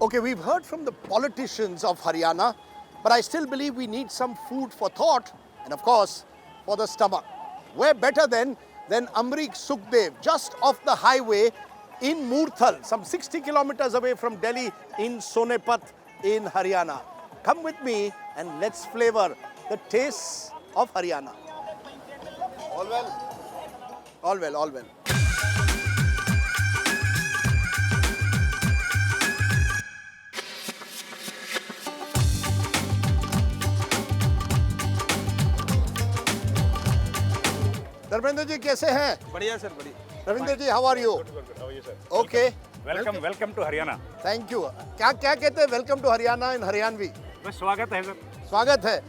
Okay, we've heard from the politicians of Haryana, but I still believe we need some food for thought and, of course, for the stomach. Where better than Amrik Sukhdev, just off the highway in Murthal, some 60 kilometers away from Delhi in Sonepat in Haryana. Come with me and let's flavor the tastes of Haryana. All well? All well, all well. Dharmendra ji कैसे हैं? बढ़िया सर, बढ़िया। Ravindra ji, how are you? Okay, welcome to Haryana. Thank you. क्या कहते हैं welcome to Haryana in Haryanvi? बस स्वागत है सर। स्वागत है।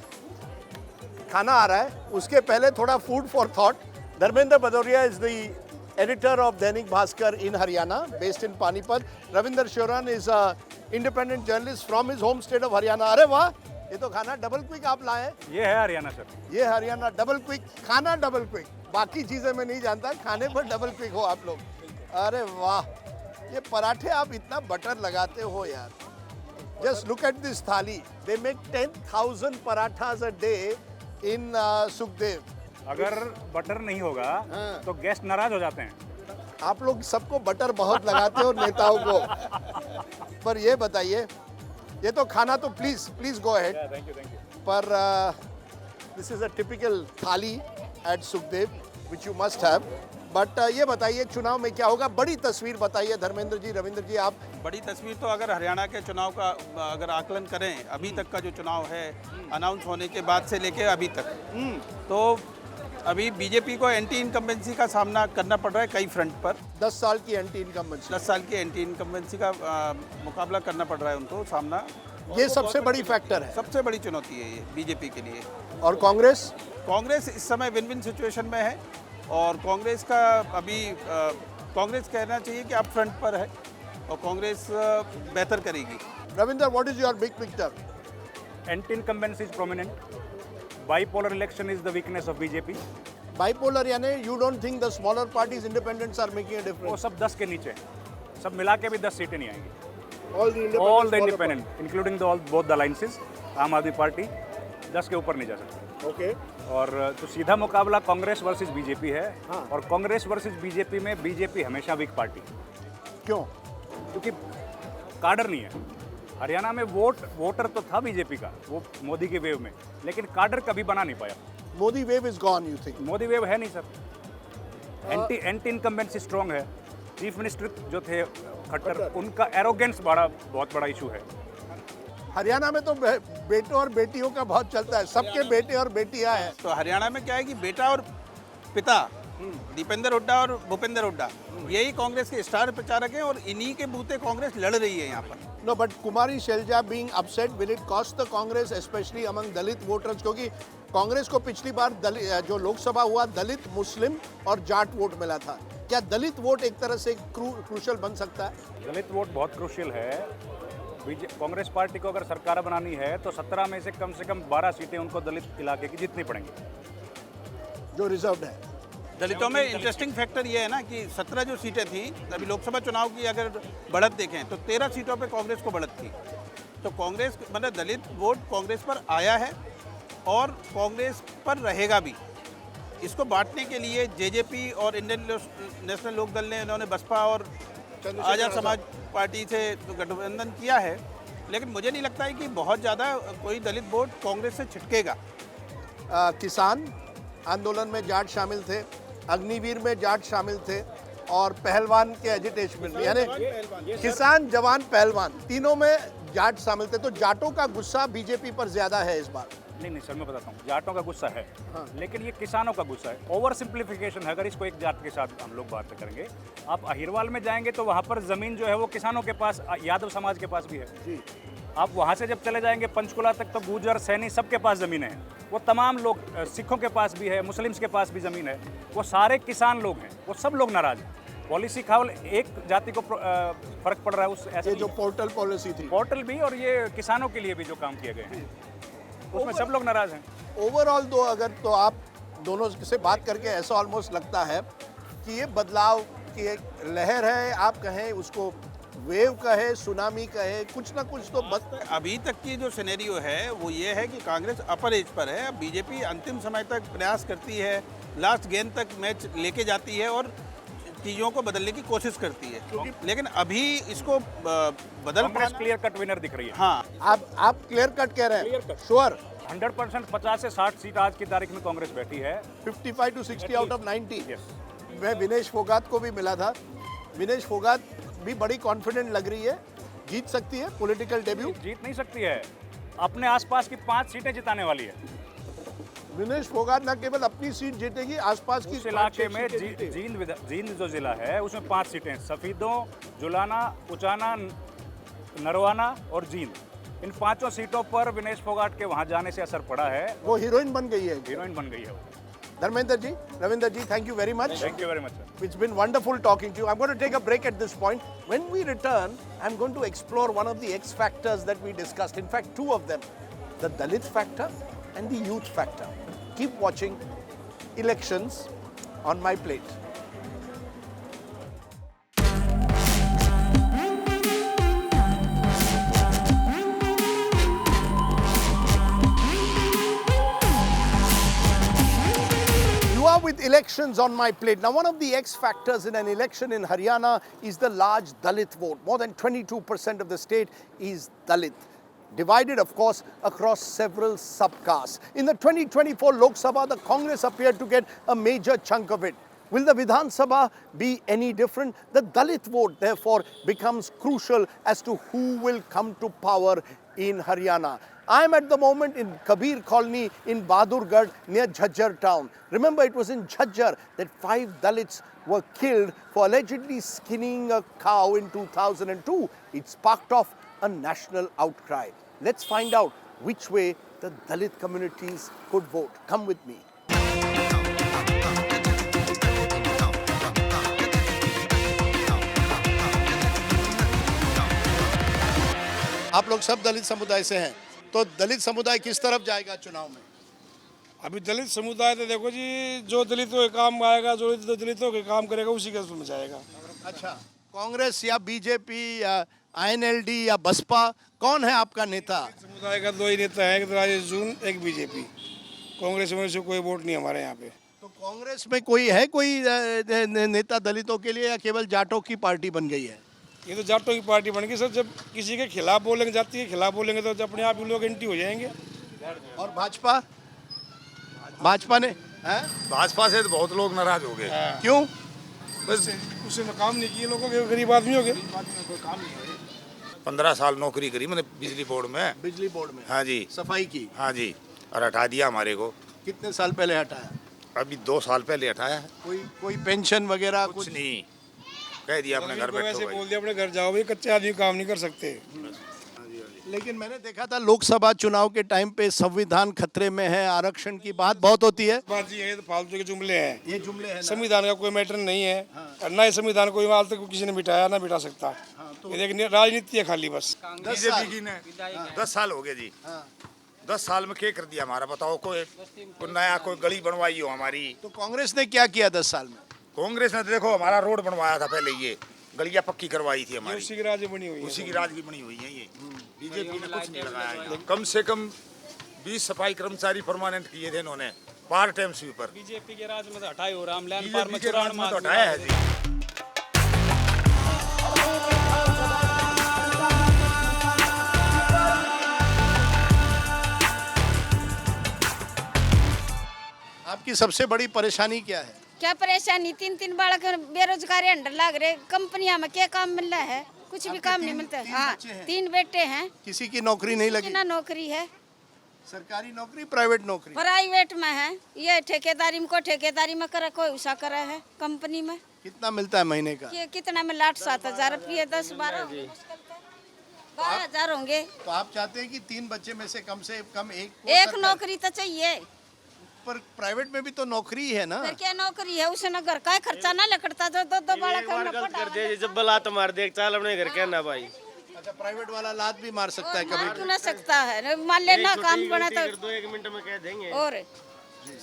खाना आ रहा है, उसके पहले थोड़ा food for thought. Dharmendra Bhadauria is the editor of Dainik Bhaskar in Haryana, based in Panipat. Ravindra Shoran is a independent journalist from his home state of Haryana. अरे वाह, ये तो खाना डबल क्विक आप लाए. ये है हरियाणा सर, ये हरियाणा डबल क्विक, खाना डबल क्विक. बाकी चीजें मैं नहीं जानता, खाने पर डबल क्विक हो आप लोग. अरे वाह, ये पराठे आप इतना बटर लगाते हो यार. Just look at this thali. They make 10,000 parathas a day in Sukhdev. अगर बटर नहीं होगा तो गेस्ट नाराज हो जाते हैं। आप लोग सबको बटर बहुत लगाते हो नेताओं को। पर ये बताइए, ये तो खाना तो please go ahead. Thank you. पर this is a typical thali at Sukhdev which you must have. But ये बताइए चुनाव में क्या होगा, बड़ी तस्वीर बताइए धर्मेंद्र जी, रविंद्र जी आप। बड़ी तस्वीर तो अगर हरियाणा के चुनाव का अगर आकलन करें, अभी तक का जो चुनाव है अनाउंस होने के बाद से लेके अभी तक, तो अभी बीजेपी को एंटी इनकम्बेंसी का सामना करना पड़ रहा है कई फ्रंट पर। 10 साल की एंटी इनकम्बेंसी, 10 साल की एंटी इनकम्बेंसी का मुकाबला करना पड़ रहा है उनको, सामना। ये सबसे बड़ी फैक्टर है, सबसे बड़ी चुनौती है ये बीजेपी के लिए। और कांग्रेस इस समय विन विन सिचुएशन में है, और कांग्रेस का अभी कांग्रेस कहना चाहिए कि अब फ्रंट पर है और कांग्रेस बेहतर करेगी। Ravindra, what is your big picture? Anti incumbency is prominent, bipolar election is the weakness of BJP. Bipolar यानी you don't think the smaller parties independents are making a difference? वो सब 10 के नीचे हैं, सब मिला के भी 10 सीटें नहीं आएंगी। All the independent including both the alliances, आम आदमी पार्टी 10 के ऊपर नहीं जा सकती। ओके। और तो सीधा मुकाबला कांग्रेस वर्सेस बीजेपी है। और कांग्रेस वर्सेस बीजेपी में बीजेपी हमेशा वीक पार्टी। क्यों? क्योंकि काडर नहीं है। हरियाणा में वोटर तो था बीजेपी का, वो मोदी के वेव में, लेकिन काडर कभी बना नहीं पाया। Modi wave is gone, you think? Modi wave है नहीं सर। एंटी इनकम्बेंसी स्ट्रॉन्ग है। चीफ मिनिस्टर जो थे खट्टर, उनका एरोगेंस बहुत बड़ा इशू है। हरियाणा में तो बेटों और बेटियों का बहुत चलता है, सबके बेटे और बेटियां हैं। तो हरियाणा में क्या है कि बेटा और पिता, दीपेंद्र हुड्डा और भूपेंद्र हुड्डा, यही कांग्रेस के स्टार प्रचारक हैं, और इन्हीं के बूते कांग्रेस लड़ रही है यहाँ पर। No, but Kumari Selja being upset, will it cost the Congress specially among Dalit voters? क्योंकि कांग्रेस को पिछली बार जो लोकसभा हुआ दलित, मुस्लिम और जाट वोट मिला था। क्या दलित वोट एक तरह से क्रूशियल बन सकता है? दलित वोट बहुत क्रूशियल है। कांग्रेस पार्टी को अगर सरकार बनानी है तो 17 में से कम 12 सीटें उनको दलित इलाके की जीतनी पड़ेंगी, जो रिजर्व्ड है। दलितों में इंटरेस्टिंग फैक्टर ये है ना कि 17 जो सीटें थी अभी लोकसभा चुनाव की अगर बढ़त देखें तो 13 सीटों पे कांग्रेस को बढ़त थी। तो कांग्रेस मतलब दलित वोट कांग्रेस पर आया है और कांग्रेस पर रहेगा भी। इसको बांटने के लिए जेजेपी और इंडियन नेशनल लोकदल ने इन्होंने बसपा और आजाद समाज पार्टी से गठबंधन किया है, लेकिन मुझे नहीं लगता है कि बहुत ज़्यादा कोई दलित वोट कांग्रेस से छिटकेगा। किसान आंदोलन में जाट शामिल थे, अग्निवीर में जाट शामिल थे, और पहलवान के एजिटेशन में, यानी किसान, जवान, पहलवान, तीनों में जाट शामिल थे। तो जाटों का गुस्सा बीजेपी पर ज्यादा है इस बार। नहीं सर, मैं बताता हूँ, जाटों का गुस्सा है, लेकिन ये किसानों का गुस्सा है। ओवर सिंप्लीफिकेशन है। अगर इसको एक जाट के साथ हम लोग बात करेंगे, आप अहिरवाल में जाएंगे तो वहाँ पर ज़मीन जो है वो किसानों के पास, यादव समाज के पास भी है जी। आप वहाँ से जब चले जाएंगे पंचकुला तक तो गुर्जर, सैनी सबके पास ज़मीनें हैं। वो तमाम लोग, सिखों के पास भी है, मुस्लिम्स के पास भी ज़मीन है, वो सारे किसान लोग हैं, वो सब लोग नाराज़ हैं। पॉलिसी केवल एक जाति को फर्क पड़ रहा है उस ऐसे जो पोर्टल पॉलिसी थी, पोर्टल भी, और ये किसानों के लिए भी जो काम किए गए हैं उसमें सब लोग नाराज हैं। ओवरऑल दो अगर तो आप दोनों से बात करके ऐसा ऑलमोस्ट लगता है कि ये बदलाव की एक लहर है, आप कहें उसको वेव कहे, सुनामी कहे, कुछ ना कुछ तो अभी तक की जो सिनेरियो है वो ये है कि कांग्रेस अपर एज पर है। बीजेपी अंतिम समय तक प्रयास करती है, लास्ट गेंद तक मैच लेके जाती है और चीज़ों को बदलने की कोशिश करती है, लेकिन अभी इसको बदल क्लियर कट विनर दिख रही है। हाँ, आप क्लियर कट कह रहे हैं? श्योर 100% 50 से 60 सीट आज की तारीख में कांग्रेस बैठी है। 55 to 60 आउट ऑफ 90। मैं विनेश फोगाट को भी मिला था, विनेश फोगाट भी बड़ी कॉन्फिडेंट लग रही है, जीत सकती है। पॉलिटिकल डेब्यू जीत नहीं सकती है, अपने आसपास की 5 सीटें जिताने वाली है। विनेश फोगाट न केवल अपनी सीट जीतेगी, आसपास की इलाके में जींद जो जिला है उसमें 5 सीटें, सफीदों, जुलाना, उचाना, नरवाना और जींद, इन 5 सीटों पर विनेश फोगाट के वहां जाने से असर पड़ा है। वो हीरोइन बन गई है। हीरोइन बन गई है वो। धर्मेंद्र जी, रविंदर जी, thank you very much. Thank you very much, sir. It's been wonderful talking to you. I'm going to take a break at this point. When we return, I'm going to explore one of the X factors that we discussed. In fact, 2 of them, the Dalit factor and the youth factor. Keep watching Elections on My Plate. with elections on my plate. Now, one of the X factors in an election in Haryana is the large Dalit vote. More than 22% of the state is Dalit. Divided, of course, across several subcastes. In the 2024 Lok Sabha, the Congress appeared to get a major chunk of it. Will the Vidhan Sabha be any different? The Dalit vote, therefore, becomes crucial as to who will come to power in Haryana. I am at the moment in Kabir Colony in Bahadurgarh near Jhajjar town. Remember, it was in Jhajjar that 5 Dalits were killed for allegedly skinning a cow in 2002. It sparked off a national outcry. Let's find out which way the Dalit communities could vote. Come with me. आप लोग सब दलित समुदाय से हैं, तो दलित समुदाय किस तरफ जाएगा चुनाव में? अभी दलित समुदाय तो देखो जी, जो दलितों के काम आएगा, जो दलितों के काम करेगा, उसी के उसमें जाएगा। अच्छा, कांग्रेस या बीजेपी या आईएनएलडी या बसपा, कौन है आपका नेता? समुदाय का 2 ही नेता है, एक राजेश जून, एक बीजेपी। कांग्रेस में से कोई वोट नहीं हमारे यहाँ पे। तो कांग्रेस में कोई है कोई नेता दलितों के लिए, या केवल जाटों की पार्टी बन गई है? ये तो जाटों की पार्टी बन गई सर। जब किसी के खिलाफ बोलेंगे, जाति के खिलाफ बोलेंगे, तो अपने आप ही लोग एंटी हो जाएंगे। और भाजपा ने भाजपा से तो बहुत लोग नाराज हो गए। क्यों? बस उसने काम नहीं किए, लोगों के गरीब आदमी हो गए। 15 साल नौकरी करी मैंने बिजली बोर्ड में। बिजली बोर्ड में? हाँ जी। सफाई की? हाँ जी। और हटा दिया हमारे को। कितने साल पहले हटाया? अभी 2 साल पहले हटाया। कोई पेंशन वगैरह कुछ नहीं, कह दिया अपने घर बैठो। वैसे बोल दिया अपने घर जाओ भाई, कच्चे आदमी काम नहीं कर सकते। लेकिन मैंने देखा था लोकसभा चुनाव के टाइम पे संविधान खतरे में है, आरक्षण की बात बहुत होती है। बात जी, ये तो फालतू के जुमले हैं। ये जुमले हैं। संविधान का कोई मैटर नहीं है। और ना ही संविधान कोई आज तक किसी ने मिटाया, ना मिटा सकता। ये राजनीति है खाली बस। बीजेपी की ने 10 साल हो गए जी। 10 साल में क्या कर दिया हमारा, बताओ। कोई नया कोई गली बनवाई हो हमारी। तो कांग्रेस ने क्या किया 10 साल में? कांग्रेस ने देखो हमारा रोड बनवाया था पहले, ये गलियां पक्की करवाई थी हमारी। उसी की राज बनी हुई है। उसी की राज की बनी हुई है ये। बीजेपी ने कुछ नहीं लगाया। कम से कम 20 सफाई कर्मचारी परमानेंट किए थे इन्होंने, पार्ट टाइम स्वीपर। बीजेपी के राज में तो हटाए हो रामलैन पार में तो हटाया है जी। आपकी सबसे बड़ी परेशानी क्या है? क्या परेशानी? 3 बालक बेरोजगारी अंडर लाग रहे, कंपनियां में क्या काम मिल रहा है? कुछ भी काम नहीं मिलता। हाँ, 3 बेटे हैं। किसी की नौकरी नहीं लगी? ना नौकरी है। सरकारी नौकरी, प्राइवेट नौकरी? प्राइवेट में है। ये ठेकेदारी में, को ठेकेदारी में करे, कोई उषा करे है कंपनी में। कितना मिलता है महीने का? कितना में 8-7 रुपये, 10-12 12,000 होंगे। तो आप चाहते हैं कि 3 बच्चे में से कम एक नौकरी तो चाहिए। पर प्राइवेट में भी तो नौकरी है ना? फिर क्या नौकरी है? उसने घर का खर्चा ना लगता, तो 2 बालक कर दे, जब बलात मार दे, चाल अपने घर के ना भाई। अच्छा, प्राइवेट वाला लात भी मार सकता है कभी? मार ना सकता है, मान लेना काम बना तो 1 मिनट में कह देंगे। और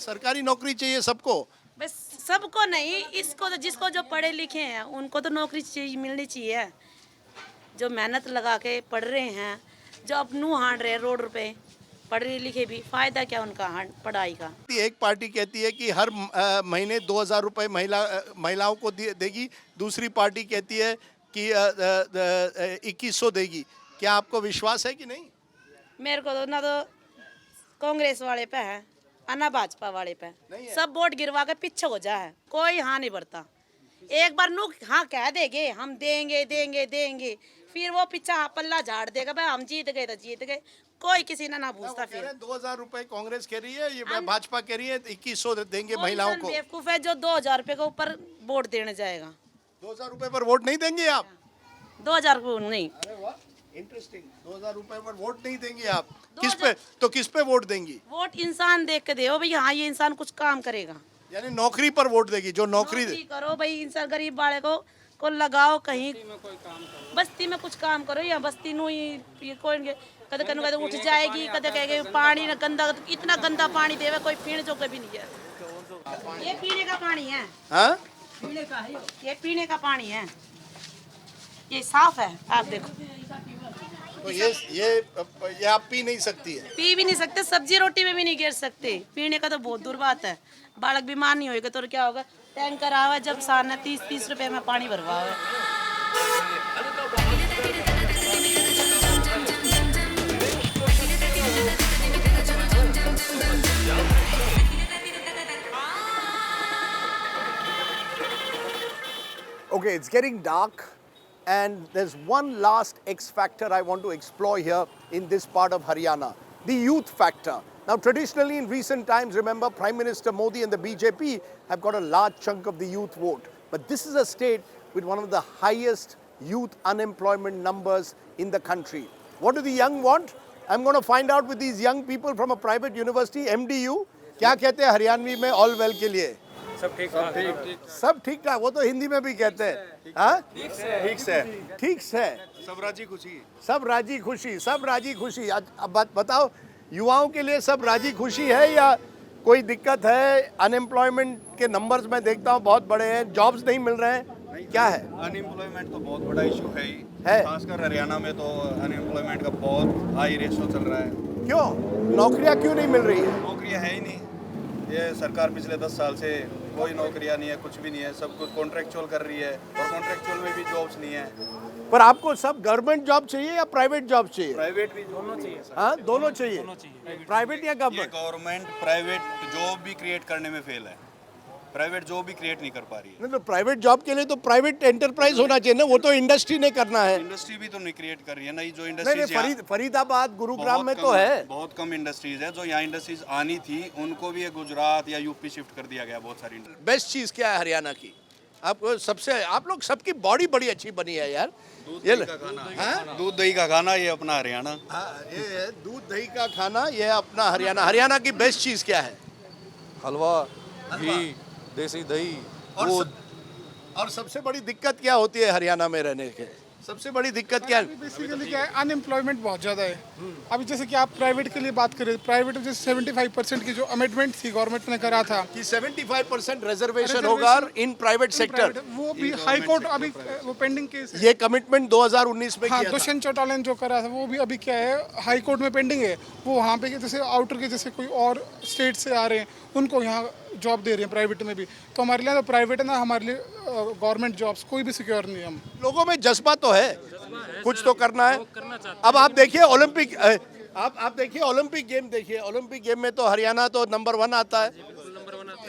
सरकारी नौकरी चाहिए सबको? बस सबको नहीं, इसको तो जिसको जो पढ़े लिखे हैं उनको तो नौकरी चाहिए, मिलनी चाहिए। जो मेहनत लगा के पढ़ रहे हैं, जो अब नू हांड रहे रोड पे, पढ़े लिखे भी, फायदा क्या उनका पढ़ाई का? एक पार्टी कहती है कि हर महीने 2,000 रुपए महिलाओं को देगी, दूसरी पार्टी कहती है कि 2100 देगी। क्या आपको विश्वास है कि नहीं? मेरे को तो ना तो कांग्रेस वाले पे है, ना भाजपा वाले पे। सब वोट गिरवा के पीछे हो जाए, कोई हाँ नहीं भरता। एक बार नु हाँ कह देंगे हम देंगे देंगे देंगे, फिर वो पीछा पल्ला झाड़ देगा, भाई हम जीत गए तो जीत गए, कोई किसी ने ना पूछता। फिर 2,000 रुपए कांग्रेस कह रही है, ये भाजपा कह रही है 2100 देंगे महिलाओं को। बेवकूफ है जो 2,000 रुपए के ऊपर वोट देने जाएगा। 2,000 रुपए पर वोट नहीं देंगे आप? 2,000 को नहीं। अरे वाह, इंटरेस्टिंग। 2,000 रुपए पर वोट नहीं देंगे आप? किस पे? तो किस पे वोट देंगी? वोट इंसान देख के दो भाई, हाँ ये इंसान कुछ काम करेगा। यानी नौकरी पर वोट देगी, जो नौकरी करो भाई, इंसान गरीब वाले को लगाओ कहीं, बस्ती में कुछ काम करो। या बस्ती नु ये कोई कदे कनु कदे उठ जाएगी, कदे कहेगे पानी ना गंदा, इतना गंदा पानी देवे कोई पीने जो कभी नहीं है। ये पीने का पानी है। हाँ, पीने का है ये पीने का पानी है, ये साफ है। आप देखो तो ये आप पी नहीं सकती है। पी भी नहीं सकते, सब्जी रोटी में भी नहीं गिर सकते। पीने का तो बहुत दूर बात है। बालक बीमार नहीं होएगा तो क्या होगा? टैंकर आवा जब साना 30-30 रुपए में पानी भरवा है। Okay, it's getting dark, and there's one last X factor I want to explore here in this part of Haryana, the youth factor. Now, traditionally in recent times, remember, Prime Minister Modi and the BJP have got a large chunk of the youth vote. But this is a state with one of the highest youth unemployment numbers in the country. What do the young want? I'm going to find out with these young people from a private university, MDU. क्या कहते हैं हरियाणवी में ऑल वेल के लिए? सब ठीक ठाक। सब ठीक ठाक। वो तो हिंदी में भी कहते हैं। हाँ? ठीक से। ठीक से। सब राजी खुशी। सब राजी खुशी, सब राजी खुशी। अब बताओ, युवाओं के लिए सब राजी खुशी है या कोई दिक्कत है? अनएम्प्लॉयमेंट के नंबर्स मैं देखता हूँ बहुत बड़े हैं, जॉब्स नहीं मिल रहे हैं, क्या है? अनएम्प्लॉयमेंट तो बहुत बड़ा इशू है ही, खासकर हरियाणा में तो अनएम्प्लॉयमेंट का बहुत हाई रेशो चल रहा है। क्यों? नौकरियां क्यों नहीं मिल रही है? नौकरियां है ही नहीं। ये सरकार पिछले 10 साल से कोई नौकरियां नहीं है, कुछ भी नहीं है, सब कुछ कॉन्ट्रेक्चुअल कर रही है और कॉन्ट्रेक्चुअल में भी जॉब्स नहीं है। पर आपको सब गवर्नमेंट जॉब चाहिए या प्राइवेट जॉब चाहिए? प्राइवेट भी दोनों चाहिए सर। हाँ, दोनों चाहिए। प्राइवेट या गवर्नमेंट? गवर्नमेंट प्राइवेट जॉब भी क्रिएट करने में फेल है, प्राइवेट जॉब भी क्रिएट नहीं कर पा रही है। नहीं तो प्राइवेट जॉब के लिए तो प्राइवेट एंटरप्राइज होना चाहिए ना, वो तो इंडस्ट्री ने करना है। इंडस्ट्री भी तो नहीं क्रिएट कर रही है ना, ये जो इंडस्ट्रीज फरीदाबाद गुरुग्राम में तो है, बहुत कम इंडस्ट्रीज है। जो यहाँ इंडस्ट्रीज आनी थी उनको भी गुजरात या यूपी शिफ्ट कर दिया गया बहुत सारी। बेस्ट चीज क्या है हरियाणा की? आपको सबसे, आप लोग सबकी बॉडी बड़ी अच्छी बनी है यार। दूध दही का खाना, दूध दही का खाना, ये अपना हरियाणा। ये दूध दही का खाना, ये अपना हरियाणा। हरियाणा की बेस्ट चीज क्या है? हलवा, घी, देसी दही, दूध। और सबसे बड़ी दिक्कत क्या होती है हरियाणा में रहने के? सबसे बड़ी दिक्कत क्या है? बेसिकली क्या है, अनएम्प्लॉयमेंट बहुत ज़्यादा है। अभी जैसे कि आप प्राइवेट के लिए बात करें, प्राइवेट में जैसे 75% की जो अमेंडमेंट थी गवर्नमेंट ने करा था कि 75% रिजर्वेशन होगा इन प्राइवेट सेक्टर, वो भी हाई कोर्ट अभी वो पेंडिंग केस है। ये कमिटमेंट 2019 में हाँ, किया था। दुष्यंत चौटाला ने जो करा था वो भी अभी क्या है, हाई कोर्ट में पेंडिंग है। वो वहाँ पे जैसे आउटर के जैसे कोई और स्टेट से आ रहे हैं उनको यहाँ जॉब दे रहे हैं प्राइवेट में भी। तो हमारे लिए तो प्राइवेट है ना, हमारे लिए गवर्नमेंट जॉब्स कोई भी सिक्योर नहीं है। हम लोगों में जज्बा तो है, कुछ तो करना है। अब आप देखिए ओलंपिक, आप देखिए ओलंपिक गेम, देखिए ओलंपिक गेम में तो हरियाणा तो नंबर 1 आता है।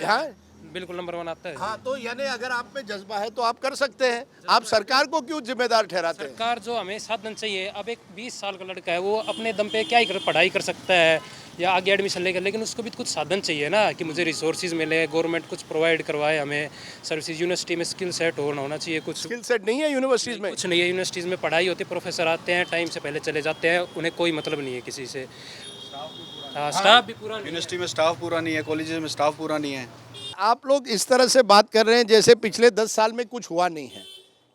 हाँ, बिल्कुल नंबर 1 आता है। हाँ, तो यानी अगर आप में जज्बा है तो आप कर सकते हैं। आप सरकार को क्यों जिम्मेदार ठहराते हैं? सरकार जो हमें साधन चाहिए, अब एक 20 साल का लड़का है, वो अपने दम पे क्या ही पढ़ाई कर सकता है या आगे एडमिशन लेकर, लेकिन उसको भी कुछ साधन चाहिए ना कि मुझे रिसोर्सेज मिले, गवर्नमेंट कुछ प्रोवाइड करवाए हमें सर्विसेज। यूनिवर्सिटी में स्किल सेट होना चाहिए। कुछ स्किल सेट नहीं है यूनिवर्सिटीज़ में? कुछ नहीं है यूनिवर्सिटीज़ में। पढ़ाई होती है, प्रोफेसर आते हैं, टाइम से पहले चले जाते हैं, उन्हें कोई मतलब नहीं है किसी से। स्टाफ भी पूरा, यूनिवर्सिटी में स्टाफ पूरा नहीं है, कॉलेजेस में स्टाफ पूरा नहीं है। आप लोग इस तरह से बात कर रहे हैं जैसे पिछले 10 साल में कुछ हुआ नहीं है,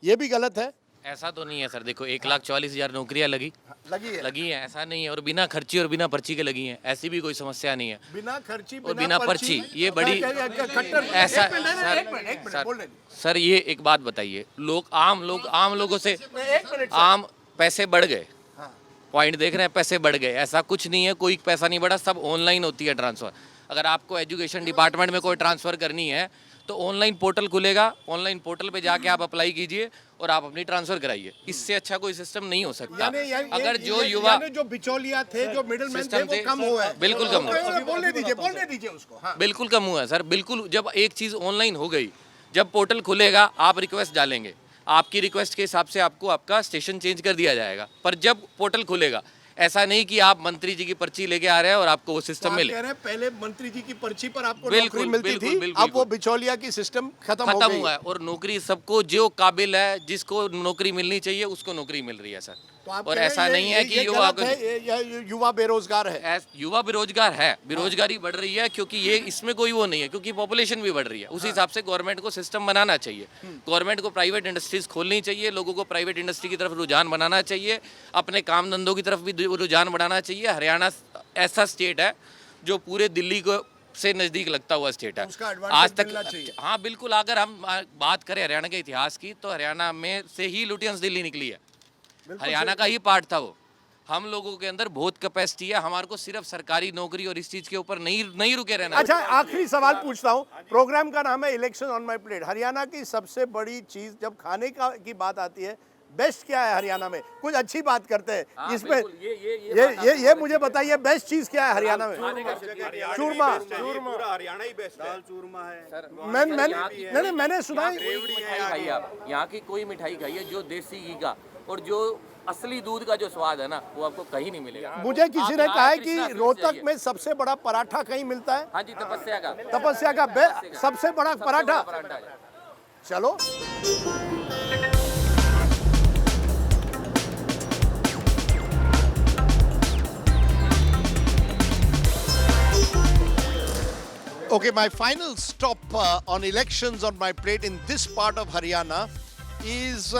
ये भी गलत है। ऐसा तो नहीं है सर। देखो 1,40,000 नौकरियां लगी है, ऐसा नहीं है। और बिना खर्ची और बिना पर्ची के लगी हैं, ऐसी भी कोई समस्या नहीं है। बिना खर्ची और बिना पर्ची, ये बड़ी ऐसा सर ये एक बात बताइए, आम लोगों से आम पैसे बढ़ गए, पॉइंट देख रहे हैं, पैसे बढ़ गए। ऐसा कुछ नहीं है, कोई पैसा नहीं बढ़ा, सब ऑनलाइन होती है ट्रांसफ़र। अगर आपको एजुकेशन डिपार्टमेंट में कोई ट्रांसफ़र करनी है तो ऑनलाइन पोर्टल खुलेगा, ऑनलाइन पोर्टल पे जाके आप अप्लाई कीजिए और आप अपनी ट्रांसफ़र कराइए। इससे अच्छा कोई सिस्टम नहीं हो सकता। अगर जो युवा, जो बिचौलिया थे, जो मिडलमैन थे, वो कम हुआ है। बिल्कुल कम हुआ। बोलने दीजिए उसको। हाँ। बिल्कुल कम हुआ है सर, बिल्कुल। जब एक चीज़ ऑनलाइन हो गई, जब पोर्टल खुलेगा, आप रिक्वेस्ट डालेंगे, आपकी रिक्वेस्ट के हिसाब से आपको आपका स्टेशन चेंज कर दिया जाएगा। पर जब पोर्टल खुलेगा, ऐसा नहीं कि आप मंत्री जी की पर्ची लेके आ रहे हैं और आपको वो सिस्टम मिले। कह रहे हैं पहले मंत्री जी की पर्ची पर आपको नौकरी मिलती थी, अब वो बिचौलिया की सिस्टम खत्म हुआ है और नौकरी सबको जो काबिल है, जिसको नौकरी मिलनी चाहिए उसको नौकरी मिल रही है सर। और ऐसा नहीं है कि युवा बेरोजगार है। युवा बेरोजगार है, बेरोजगारी बढ़ रही है क्योंकि ये इसमें कोई वो नहीं है, क्योंकि पॉपुलेशन भी बढ़ रही है। उस हिसाब से गवर्नमेंट को सिस्टम बनाना चाहिए। गवर्नमेंट को प्राइवेट इंडस्ट्रीज खोलनी चाहिए, लोगों को प्राइवेट इंडस्ट्री की तरफ रुझान बनाना चाहिए, अपने काम धंधों की तरफ भी रुझान बढ़ाना चाहिए। हरियाणा ऐसा स्टेट है जो पूरे दिल्ली को से नज़दीक लगता हुआ स्टेट है आज तक। हाँ बिल्कुल, अगर हम बात करें हरियाणा के इतिहास की तो हरियाणा में से ही लुटियंस दिल्ली निकली है, हरियाणा का ही पार्ट था वो। हम लोगों के अंदर बहुत कैपेसिटी है, हमारे को सिर्फ सरकारी नौकरी और इस चीज के ऊपर नहीं रुके रहना। अच्छा, आखिरी सवाल पूछता हूँ। प्रोग्राम का नाम है election on my plate. Haryana की सबसे बड़ी चीज जब खाने की बात आती है, बेस्ट क्या है हरियाणा में? कुछ अच्छी बात करते हैं इसमें। ये मुझे बताइए, बेस्ट चीज क्या है हरियाणा में? चूरमा। हरियाणा ही बेस्ट है। दाल चूरमा है। मैंने सुना है। यहाँ की कोई मिठाई खाइए जो देसी घी का और जो असली दूध का जो स्वाद है ना, वो आपको कहीं नहीं मिलेगा। मुझे किसी ने कहा है कि रोहतक में सबसे बड़ा पराठा कहीं मिलता है। हाँ जी, तपस्या का सबसे बड़ा पराठा। चलो। Okay, my final stop on elections on my plate in this part of Haryana is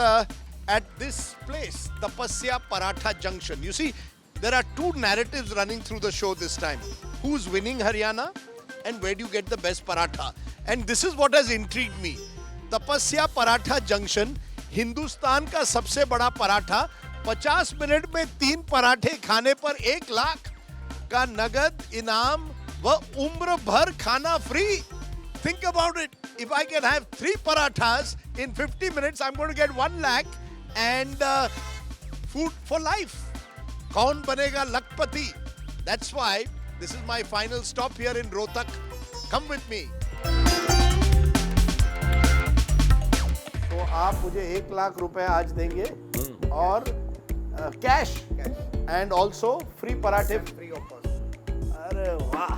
at this place, Tapasya Paratha Junction. You see, there are two narratives running through the show this time. Who's winning Haryana and where do you get the best paratha? And this is what has intrigued me. Tapasya Paratha Junction, Hindustan का सबसे बड़ा पराठा। 50 मिनट में 3 पराठे खाने पर 1 लाख का नगद इनाम व उम्र भर खाना free. Think about it. If I can have 3 parathas in 50 minutes, I'm going to get 1 lakh and food for life. कौन बनेगा लखपति? That's why this is my final stop here in Rohtak. Come with me. तो आप मुझे 1 लाख रुपए आज देंगे और कैश एंड ऑल्सो फ्री पराठे। Free of cost. अरे वाह,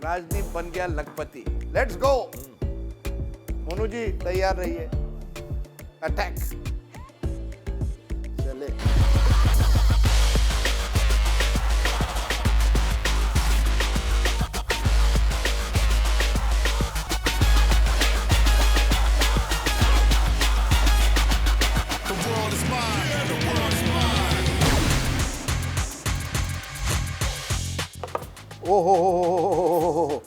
राजदीप बन गया लखपति। Let's go. मोनू जी तैयार रहिए। अटैक। चले। ओहो,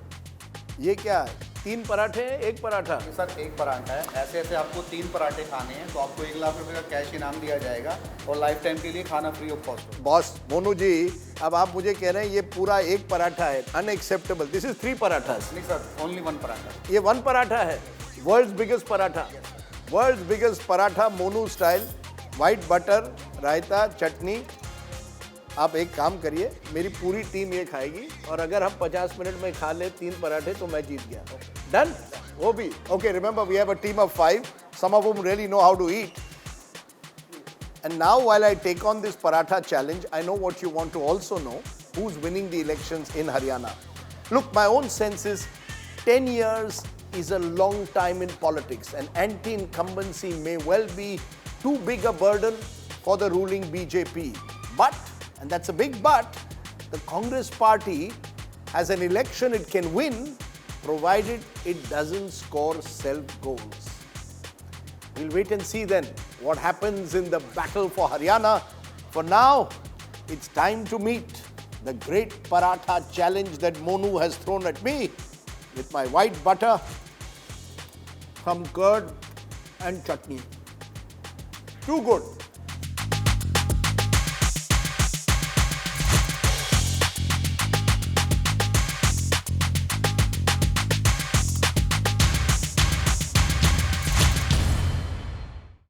ये क्या है? 3 पराठे 1 पराठा? सर 1 पराठा है। ऐसे ऐसे आपको 3 पराठे खाने हैं तो आपको 1 लाख रुपए का कैश इनाम दिया जाएगा और लाइफ टाइम के लिए खाना free of cost. Boss Monu ji, अब आप मुझे कह रहे हैं ये पूरा 1 पराठा है, अनएक्सेप्टेबल। This is 3 parathas. नहीं सर, ओनली 1 पराठा। ये 1 पराठा है। World's biggest paratha. World's biggest paratha Monu style, white butter, raita, chutney. आप एक काम करिए, मेरी पूरी टीम ये खाएगी और अगर हम 50 मिनट में खा ले 3 पराठे तो मैं जीत गया। डन? वो भी okay. Remember we have a team of 5, some of whom really know how to eat. And now while I take on this paratha challenge, I know what you want to also know, who's winning the elections in Haryana. Look, my own sense is 10 years is a long time in politics, and anti-incumbency may well be too big a burden for the ruling BJP. But, and that's a big but, the Congress party has an election it can win provided it doesn't score self-goals. We'll wait and see then what happens in the battle for Haryana. For now, it's time to meet the great paratha challenge that Monu has thrown at me with my white butter, some curd and chutney. Too good.